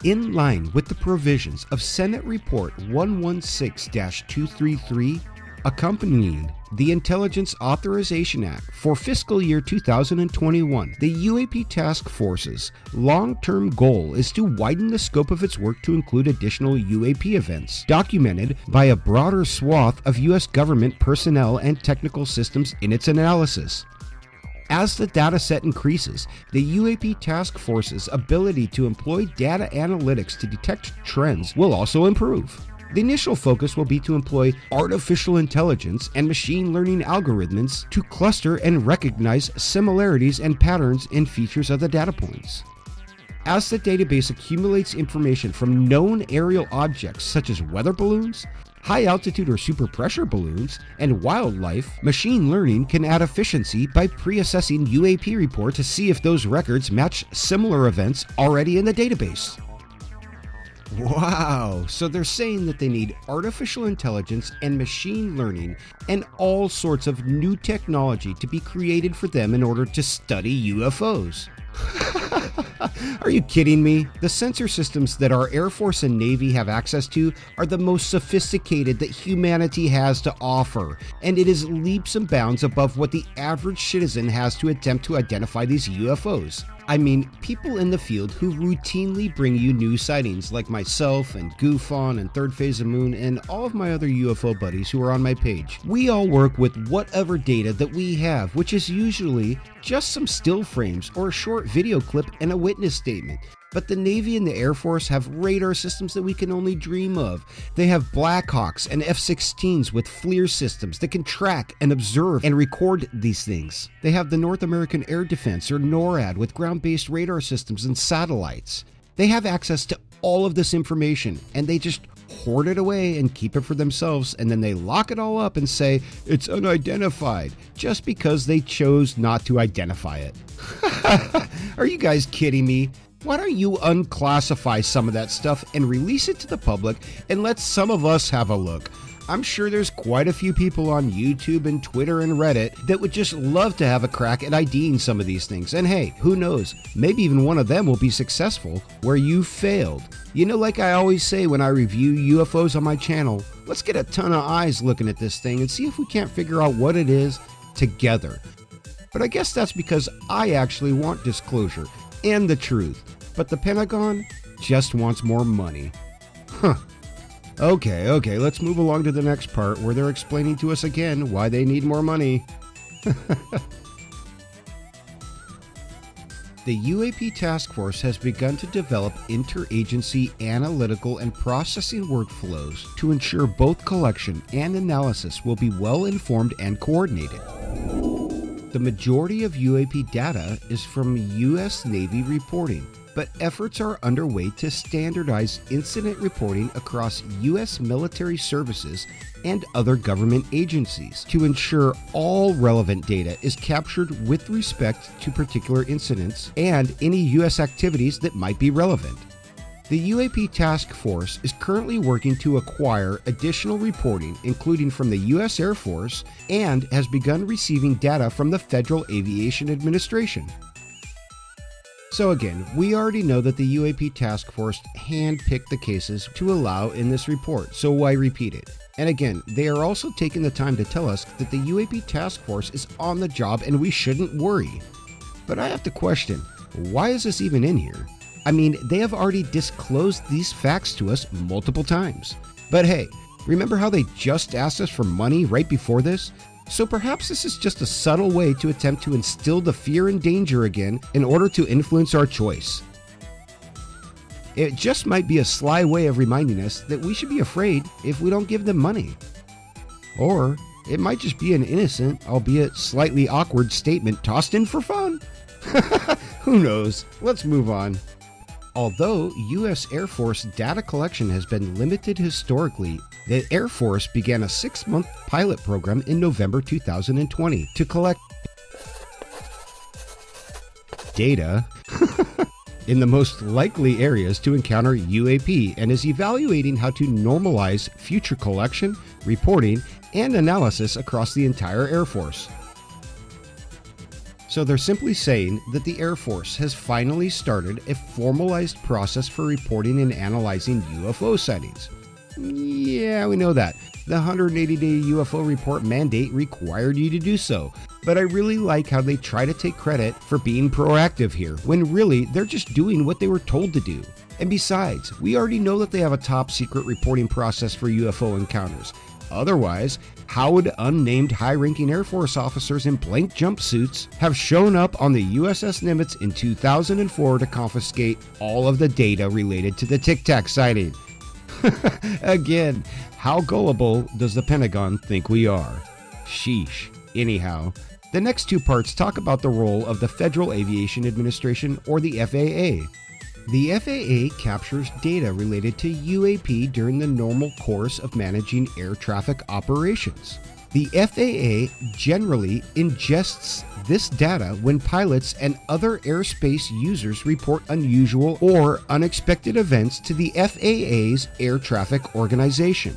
In line with the provisions of Senate Report 116-233, accompanying the Intelligence Authorization Act for fiscal year 2021, the UAP Task Force's long-term goal is to widen the scope of its work to include additional UAP events, documented by a broader swath of U.S. government personnel and technical systems in its analysis. As the data set increases, the UAP Task Force's ability to employ data analytics to detect trends will also improve. The initial focus will be to employ artificial intelligence and machine learning algorithms to cluster and recognize similarities and patterns in features of the data points. As the database accumulates information from known aerial objects such as weather balloons, high-altitude or superpressure balloons, and wildlife, machine learning can add efficiency by pre-assessing UAP reports to see if those records match similar events already in the database. Wow, so they're saying that they need artificial intelligence and machine learning and all sorts of new technology to be created for them in order to study UFOs. Are you kidding me? The sensor systems that our Air Force and Navy have access to are the most sophisticated that humanity has to offer, and it is leaps and bounds above what the average citizen has to attempt to identify these UFOs. I mean, people in the field who routinely bring you new sightings, like myself and Gufon and ThirdPhaseOfMoon and all of my other UFO buddies who are on my page. We all work with whatever data that we have, which is usually just some still frames or a short video clip and a witness statement. But the Navy and the Air Force have radar systems that we can only dream of. They have Blackhawks and F-16s with FLIR systems that can track and observe and record these things. They have the North American Air Defense, or NORAD, with ground-based radar systems and satellites. They have access to all of this information, and they just hoard it away and keep it for themselves, and then they lock it all up and say it's unidentified just because they chose not to identify it. Are you guys kidding me? Why don't you unclassify some of that stuff and release it to the public and let some of us have a look? I'm sure there's quite a few people on YouTube and Twitter and Reddit that would just love to have a crack at IDing some of these things. And hey, who knows? Maybe even one of them will be successful where you failed. You know, like I always say when I review UFOs on my channel, let's get a ton of eyes looking at this thing and see if we can't figure out what it is together. But I guess that's because I actually want disclosure and the truth. But the Pentagon just wants more money. Huh. Okay, let's move along to the next part where they're explaining to us again why they need more money. The UAP Task Force has begun to develop interagency analytical and processing workflows to ensure both collection and analysis will be well informed and coordinated. The majority of UAP data is from U.S. Navy reporting, but efforts are underway to standardize incident reporting across U.S. military services and other government agencies to ensure all relevant data is captured with respect to particular incidents and any U.S. activities that might be relevant. The UAP Task Force is currently working to acquire additional reporting, including from the U.S. Air Force, and has begun receiving data from the Federal Aviation Administration. So again, we already know that the UAP Task Force handpicked the cases to allow in this report, so why repeat it? And again, they are also taking the time to tell us that the UAP Task Force is on the job and we shouldn't worry. But I have to question, why is this even in here? I mean, they have already disclosed these facts to us multiple times. But hey, remember how they just asked us for money right before this? So perhaps this is just a subtle way to attempt to instill the fear and danger again in order to influence our choice. It just might be a sly way of reminding us that we should be afraid if we don't give them money. Or it might just be an innocent, albeit slightly awkward statement tossed in for fun. Who knows? Let's move on. Although U.S. Air Force data collection has been limited historically, the Air Force began a 6-month pilot program in November 2020 to collect data in the most likely areas to encounter UAP and is evaluating how to normalize future collection, reporting, and analysis across the entire Air Force. So they're simply saying that the Air Force has finally started a formalized process for reporting and analyzing UFO sightings. Yeah, we know that. The 180-day UFO report mandate required you to do so. But I really like how they try to take credit for being proactive here, when really they're just doing what they were told to do. And besides, we already know that they have a top secret reporting process for UFO encounters. Otherwise, how would unnamed high-ranking Air Force officers in blank jumpsuits have shown up on the USS Nimitz in 2004 to confiscate all of the data related to the Tic Tac sighting? Again, how gullible does the Pentagon think we are? Sheesh. Anyhow, the next two parts talk about the role of the Federal Aviation Administration, or the FAA. The FAA captures data related to UAP during the normal course of managing air traffic operations. The FAA generally ingests this data when pilots and other airspace users report unusual or unexpected events to the FAA's Air Traffic Organization.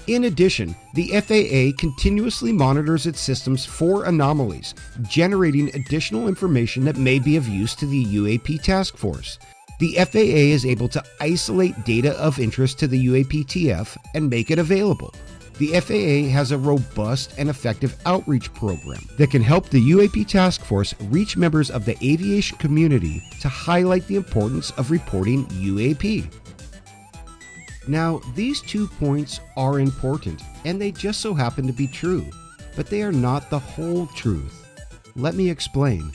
In addition, the FAA continuously monitors its systems for anomalies, generating additional information that may be of use to the UAP Task Force. The FAA is able to isolate data of interest to the UAPTF and make it available. The FAA has a robust and effective outreach program that can help the UAP Task Force reach members of the aviation community to highlight the importance of reporting UAP. Now, these 2 points are important, and they just so happen to be true, but they are not the whole truth. Let me explain.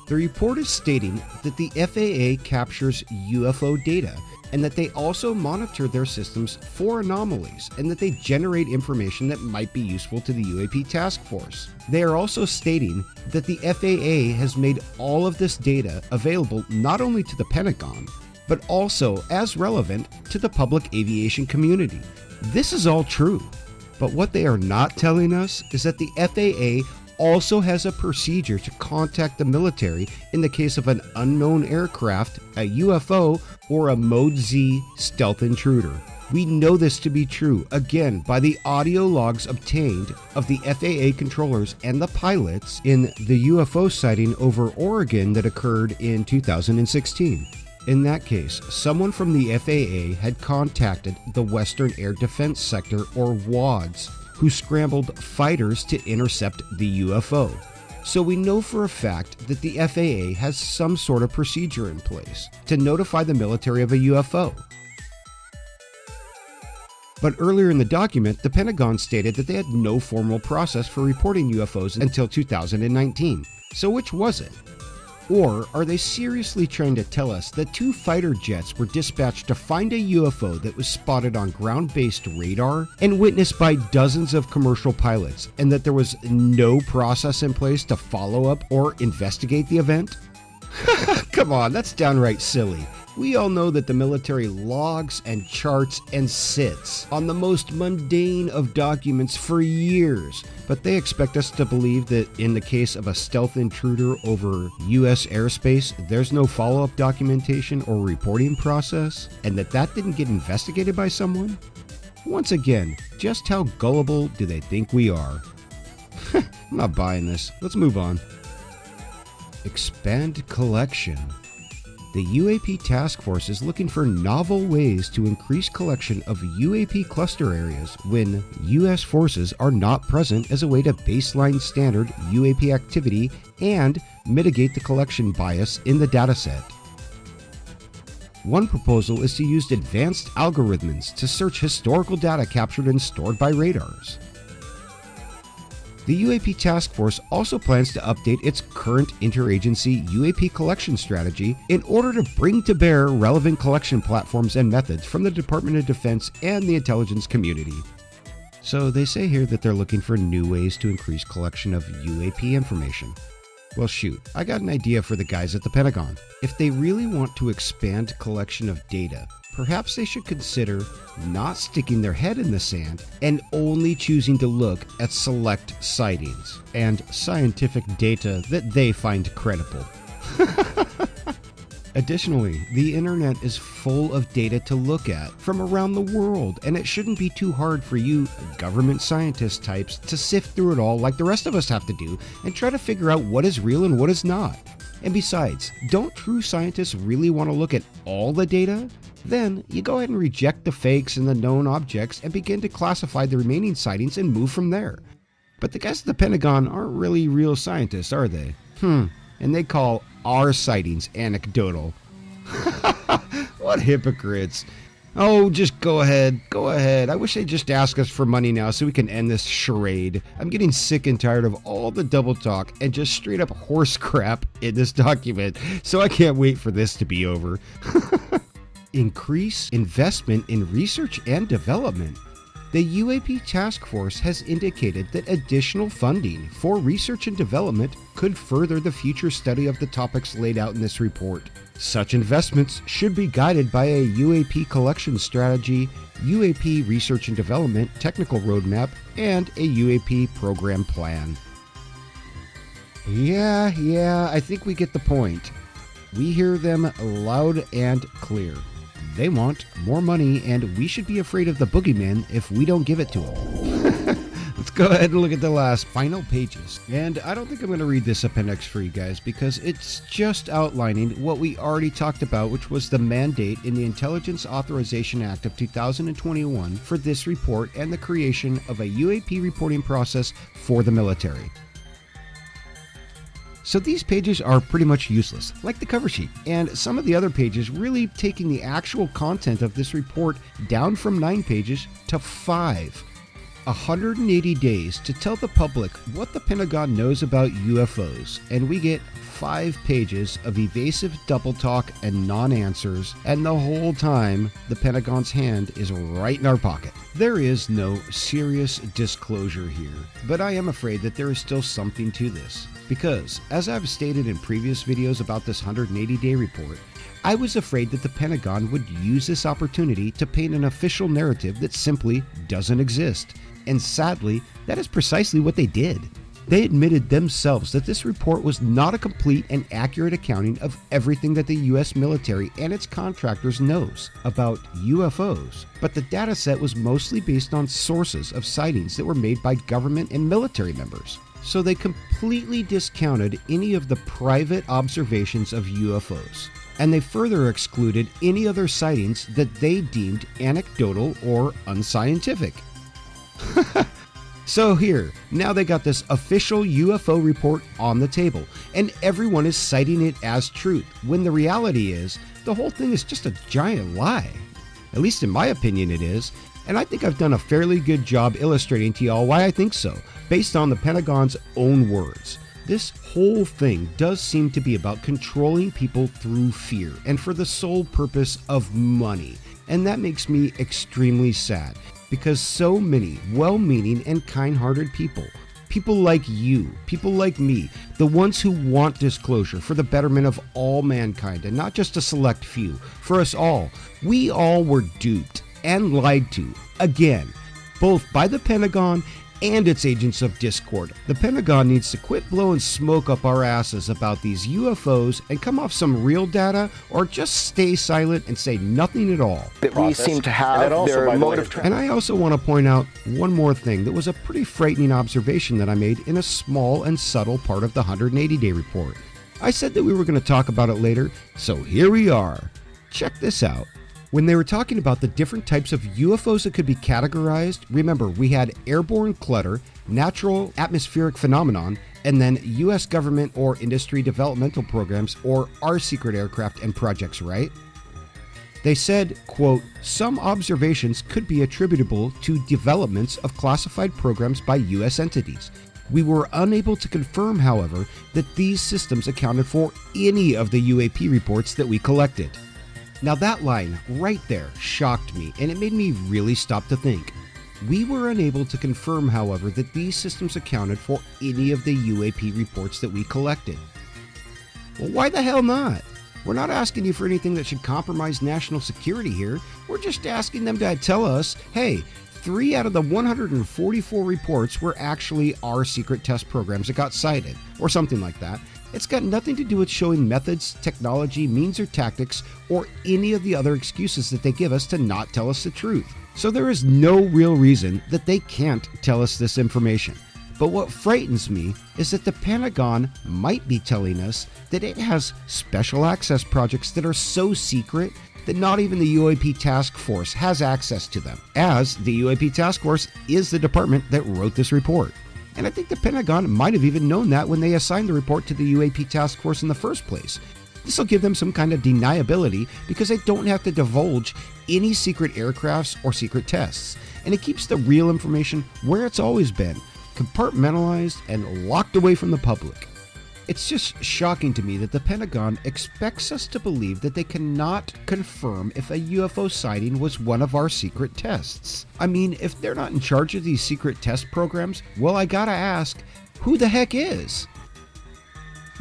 The report is stating that the FAA captures UFO data and that they also monitor their systems for anomalies and that they generate information that might be useful to the UAP Task Force. They are also stating that the FAA has made all of this data available not only to the Pentagon, but also as relevant to the public aviation community. This is all true, but what they are not telling us is that the FAA also has a procedure to contact the military in the case of an unknown aircraft, a UFO, or a Mode Z stealth intruder. We know this to be true, again, by the audio logs obtained of the FAA controllers and the pilots in the UFO sighting over Oregon that occurred in 2016. In that case, someone from the FAA had contacted the Western Air Defense Sector, or WADS, who scrambled fighters to intercept the UFO. So we know for a fact that the FAA has some sort of procedure in place to notify the military of a UFO. But earlier in the document, the Pentagon stated that they had no formal process for reporting UFOs until 2019. So which was it? Or are they seriously trying to tell us that 2 fighter jets were dispatched to find a UFO that was spotted on ground-based radar and witnessed by dozens of commercial pilots, and that there was no process in place to follow up or investigate the event? Come on, that's downright silly. We all know that the military logs and charts and sits on the most mundane of documents for years, but they expect us to believe that in the case of a stealth intruder over U.S. airspace, there's no follow-up documentation or reporting process, and that didn't get investigated by someone? Once again, just how gullible do they think we are? I'm not buying this. Let's move on. Expand collection. The UAP Task Force is looking for novel ways to increase collection of UAP cluster areas when U.S. forces are not present as a way to baseline standard UAP activity and mitigate the collection bias in the dataset. One proposal is to use advanced algorithms to search historical data captured and stored by radars. The UAP Task Force also plans to update its current interagency UAP collection strategy in order to bring to bear relevant collection platforms and methods from the Department of Defense and the intelligence community. So they say here that they're looking for new ways to increase collection of UAP information. Well shoot, I got an idea for the guys at the Pentagon. If they really want to expand collection of data, perhaps they should consider not sticking their head in the sand and only choosing to look at select sightings and scientific data that they find credible. Additionally, the internet is full of data to look at from around the world, and it shouldn't be too hard for you government scientist types to sift through it all like the rest of us have to do and try to figure out what is real and what is not. And besides, don't true scientists really want to look at all the data? Then you go ahead and reject the fakes and the known objects and begin to classify the remaining sightings and move from there. But the guys at the Pentagon aren't really real scientists, are they? And they call our sightings anecdotal. What hypocrites. Oh, just go ahead. Go ahead. I wish they'd just ask us for money now so we can end this charade. I'm getting sick and tired of all the double talk and just straight up horse crap in this document, so I can't wait for this to be over. Increase investment in research and development. The UAP Task Force has indicated that additional funding for research and development could further the future study of the topics laid out in this report. Such investments should be guided by a UAP collection strategy, UAP research and development technical roadmap, and a UAP program plan. Yeah, I think we get the point. We hear them loud and clear. They want more money, and we should be afraid of the boogeyman if we don't give it to them. Let's go ahead and look at the last final pages. And I don't think I'm going to read this appendix for you guys because it's just outlining what we already talked about, which was the mandate in the Intelligence Authorization Act of 2021 for this report and the creation of a UAP reporting process for the military. So these pages are pretty much useless, like the cover sheet, and some of the other pages really taking the actual content of this report down from 9 pages to 5. 180 days to tell the public what the Pentagon knows about UFOs, and we get 5 pages of evasive double talk and non-answers, and the whole time the Pentagon's hand is right in our pocket. There is no serious disclosure here, but I am afraid that there is still something to this. Because, as I've stated in previous videos about this 180-day report, I was afraid that the Pentagon would use this opportunity to paint an official narrative that simply doesn't exist. And sadly, that is precisely what they did. They admitted themselves that this report was not a complete and accurate accounting of everything that the U.S. military and its contractors knows about UFOs, but the data set was mostly based on sources of sightings that were made by government and military members. So they completely discounted any of the private observations of UFOs, and they further excluded any other sightings that they deemed anecdotal or unscientific. So here, now they got this official UFO report on the table, and everyone is citing it as truth, when the reality is, the whole thing is just a giant lie. At least in my opinion it is, and I think I've done a fairly good job illustrating to y'all why I think so, based on the Pentagon's own words. This whole thing does seem to be about controlling people through fear, and for the sole purpose of money, and that makes me extremely sad. Because so many well-meaning and kind-hearted people like you, people like me, the ones who want disclosure for the betterment of all mankind and not just a select few, for us all, we all were duped and lied to, again, both by the Pentagon and its agents of discord. The Pentagon needs to quit blowing smoke up our asses about these UFOs and come off some real data, or just stay silent and say nothing at all. That we seem to have their mode of And I also want to point out one more thing that was a pretty frightening observation that I made in a small and subtle part of the 180-day report. I said that we were going to talk about it later, so here we are. Check this out. When they were talking about the different types of UFOs that could be categorized, remember, we had airborne clutter, natural atmospheric phenomenon, and then U.S. government or industry developmental programs, or our secret aircraft and projects, right? They said, quote, some observations could be attributable to developments of classified programs by U.S. entities. We were unable to confirm, however, that these systems accounted for any of the UAP reports that we collected. Now that line right there shocked me, and it made me really stop to think. We were unable to confirm, however, that these systems accounted for any of the UAP reports that we collected. Well, why the hell not? We're not asking you for anything that should compromise national security here. We're just asking them to tell us, hey, 3 out of the 144 reports were actually our secret test programs that got cited, or something like that. It's got nothing to do with showing methods, technology, means, or tactics, or any of the other excuses that they give us to not tell us the truth. So there is no real reason that they can't tell us this information. But what frightens me is that the Pentagon might be telling us that it has special access projects that are so secret that not even the UAP Task Force has access to them, as the UAP Task Force is the department that wrote this report. And I think the Pentagon might have even known that when they assigned the report to the UAP Task Force in the first place. This will give them some kind of deniability because they don't have to divulge any secret aircrafts or secret tests. And it keeps the real information where it's always been, compartmentalized and locked away from the public. It's just shocking to me that the Pentagon expects us to believe that they cannot confirm if a UFO sighting was one of our secret tests. I mean, if they're not in charge of these secret test programs, well, I gotta ask, who the heck is?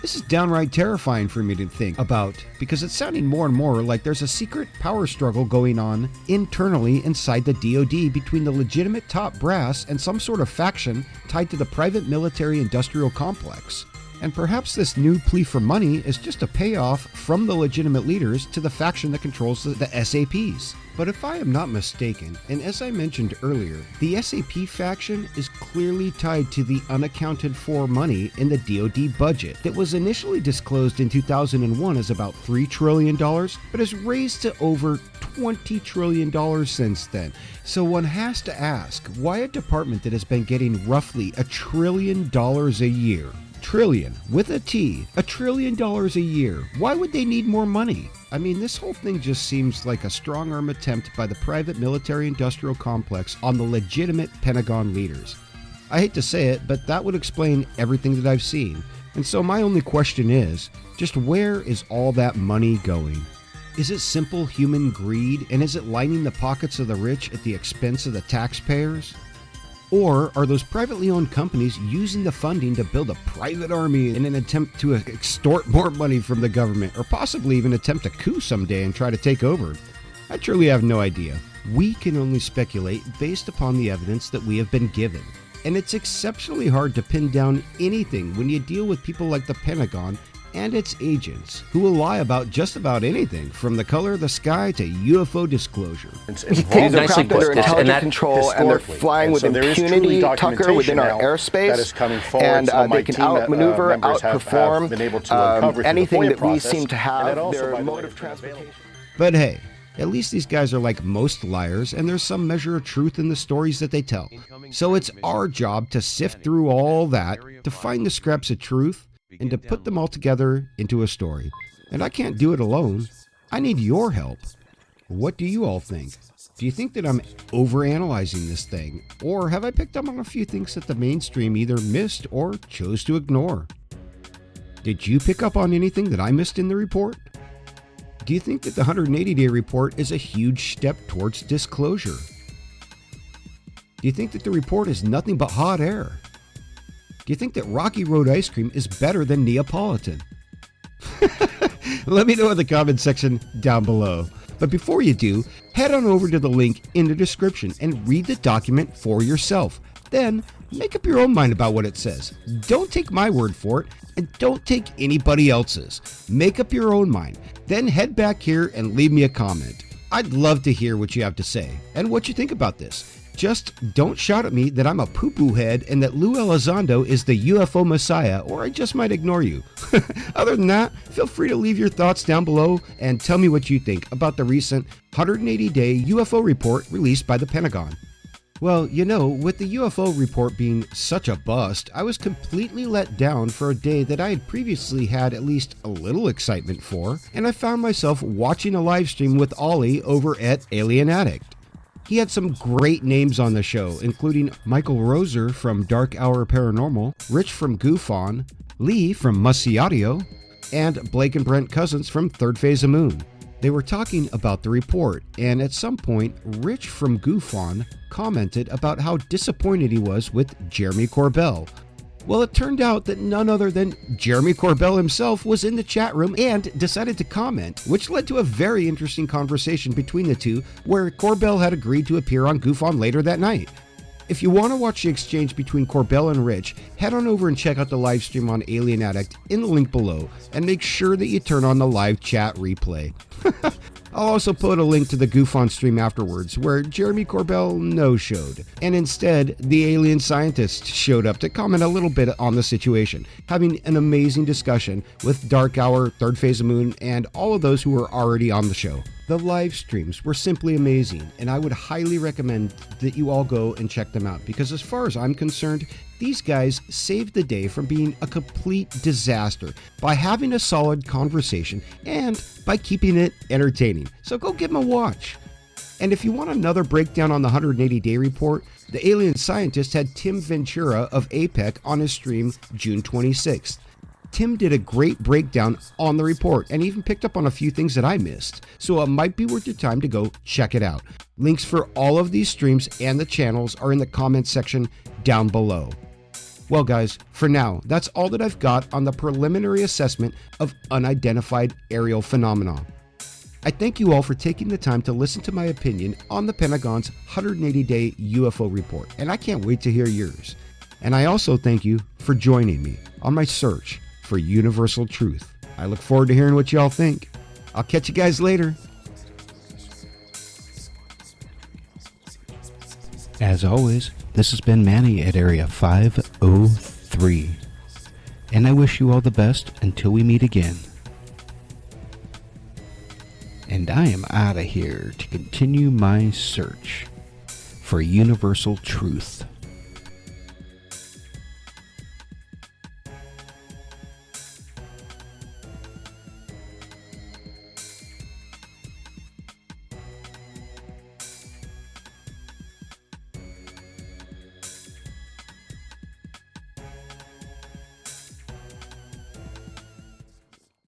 This is downright terrifying for me to think about, because it's sounding more and more like there's a secret power struggle going on internally inside the DoD between the legitimate top brass and some sort of faction tied to the private military-industrial complex. And perhaps this new plea for money is just a payoff from the legitimate leaders to the faction that controls the SAPs. But if I am not mistaken, and as I mentioned earlier, the SAP faction is clearly tied to the unaccounted for money in the DoD budget that was initially disclosed in 2001 as about $3 trillion, but has raised to over $20 trillion since then. So one has to ask, why a department that has been getting roughly $1 trillion a year, trillion with a T, $1 trillion a year, why would they need more money? I mean, this whole thing just seems like a strong-arm attempt by the private military-industrial complex on the legitimate Pentagon leaders. I hate to say it, but that would explain everything that I've seen. And so my only question is, just where is all that money going? Is it simple human greed, and is it lining the pockets of the rich at the expense of the taxpayers? Or are those privately owned companies using the funding to build a private army in an attempt to extort more money from the government, or possibly even attempt a coup someday and try to take over? I truly have no idea. We can only speculate based upon the evidence that we have been given. And it's exceptionally hard to pin down anything when you deal with people like the Pentagon and its agents, who will lie about just about anything, from the color of the sky to UFO disclosure. These are craft under intelligent control, and they're flying with impunity, Tucker, within our airspace, that is coming forward. And they can outmaneuver, outperform anything that we seem to have, their mode of transportation. But hey, at least these guys are like most liars, and there's some measure of truth in the stories that they tell. So it's our job to sift through all that, to find the scraps of truth, and to put them all together into a story. And I can't do it alone. I need your help. What do you all think? Do you think that I'm overanalyzing this thing? Or have I picked up on a few things that the mainstream either missed or chose to ignore? Did you pick up on anything that I missed in the report? Do you think that the 180-day report is a huge step towards disclosure? Do you think that the report is nothing but hot air? Do you think that Rocky Road ice cream is better than Neapolitan? Let me know in the comment section down below. But before you do, head on over to the link in the description and read the document for yourself. Then make up your own mind about what it says. Don't take my word for it, and don't take anybody else's. Make up your own mind. Then head back here and leave me a comment. I'd love to hear what you have to say and what you think about this. Just don't shout at me that I'm a poo-poo head and that Lou Elizondo is the UFO Messiah, or I just might ignore you. Other than that, feel free to leave your thoughts down below and tell me what you think about the recent 180-day UFO report released by the Pentagon. Well, you know, with the UFO report being such a bust, I was completely let down for a day that I had previously had at least a little excitement for, and I found myself watching a live stream with Ollie over at Alien Addict. He had some great names on the show, including Michael Roser from Dark Hour Paranormal, Rich from Gufon, Lee from Must-See Audio, and Blake and Brent Cousins from ThirdPhaseOfMoon. They were talking about the report, and at some point, Rich from Gufon commented about how disappointed he was with Jeremy Corbell. Well, it turned out that none other than Jeremy Corbell himself was in the chat room and decided to comment, which led to a very interesting conversation between the two, where Corbell had agreed to appear on Gufon later that night. If you want to watch the exchange between Corbell and Rich, head on over and check out the live stream on Alien Addict in the link below, and make sure that you turn on the live chat replay. I'll also put a link to the Gufon stream afterwards, where Jeremy Corbell no-showed, and instead, the AlienScientist showed up to comment a little bit on the situation, having an amazing discussion with Dark Hour, ThirdPhaseOfMoon, and all of those who were already on the show. The live streams were simply amazing, and I would highly recommend that you all go and check them out, because as far as I'm concerned, these guys saved the day from being a complete disaster by having a solid conversation and by keeping it entertaining. So go give them a watch. And if you want another breakdown on the 180-day report, the AlienScientist had Tim Ventura of APEC on his stream June 26th. Tim did a great breakdown on the report and even picked up on a few things that I missed, so it might be worth your time to go check it out. Links for all of these streams and the channels are in the comments section down below. Well guys, for now, that's all that I've got on the preliminary assessment of unidentified aerial phenomena. I thank you all for taking the time to listen to my opinion on the Pentagon's 180-day UFO report, and I can't wait to hear yours. And I also thank you for joining me on my search for universal truth. I look forward to hearing what y'all think. I'll catch you guys later. As always, this has been Manny at Area 503. And I wish you all the best until we meet again. And I am out of here to continue my search for universal truth.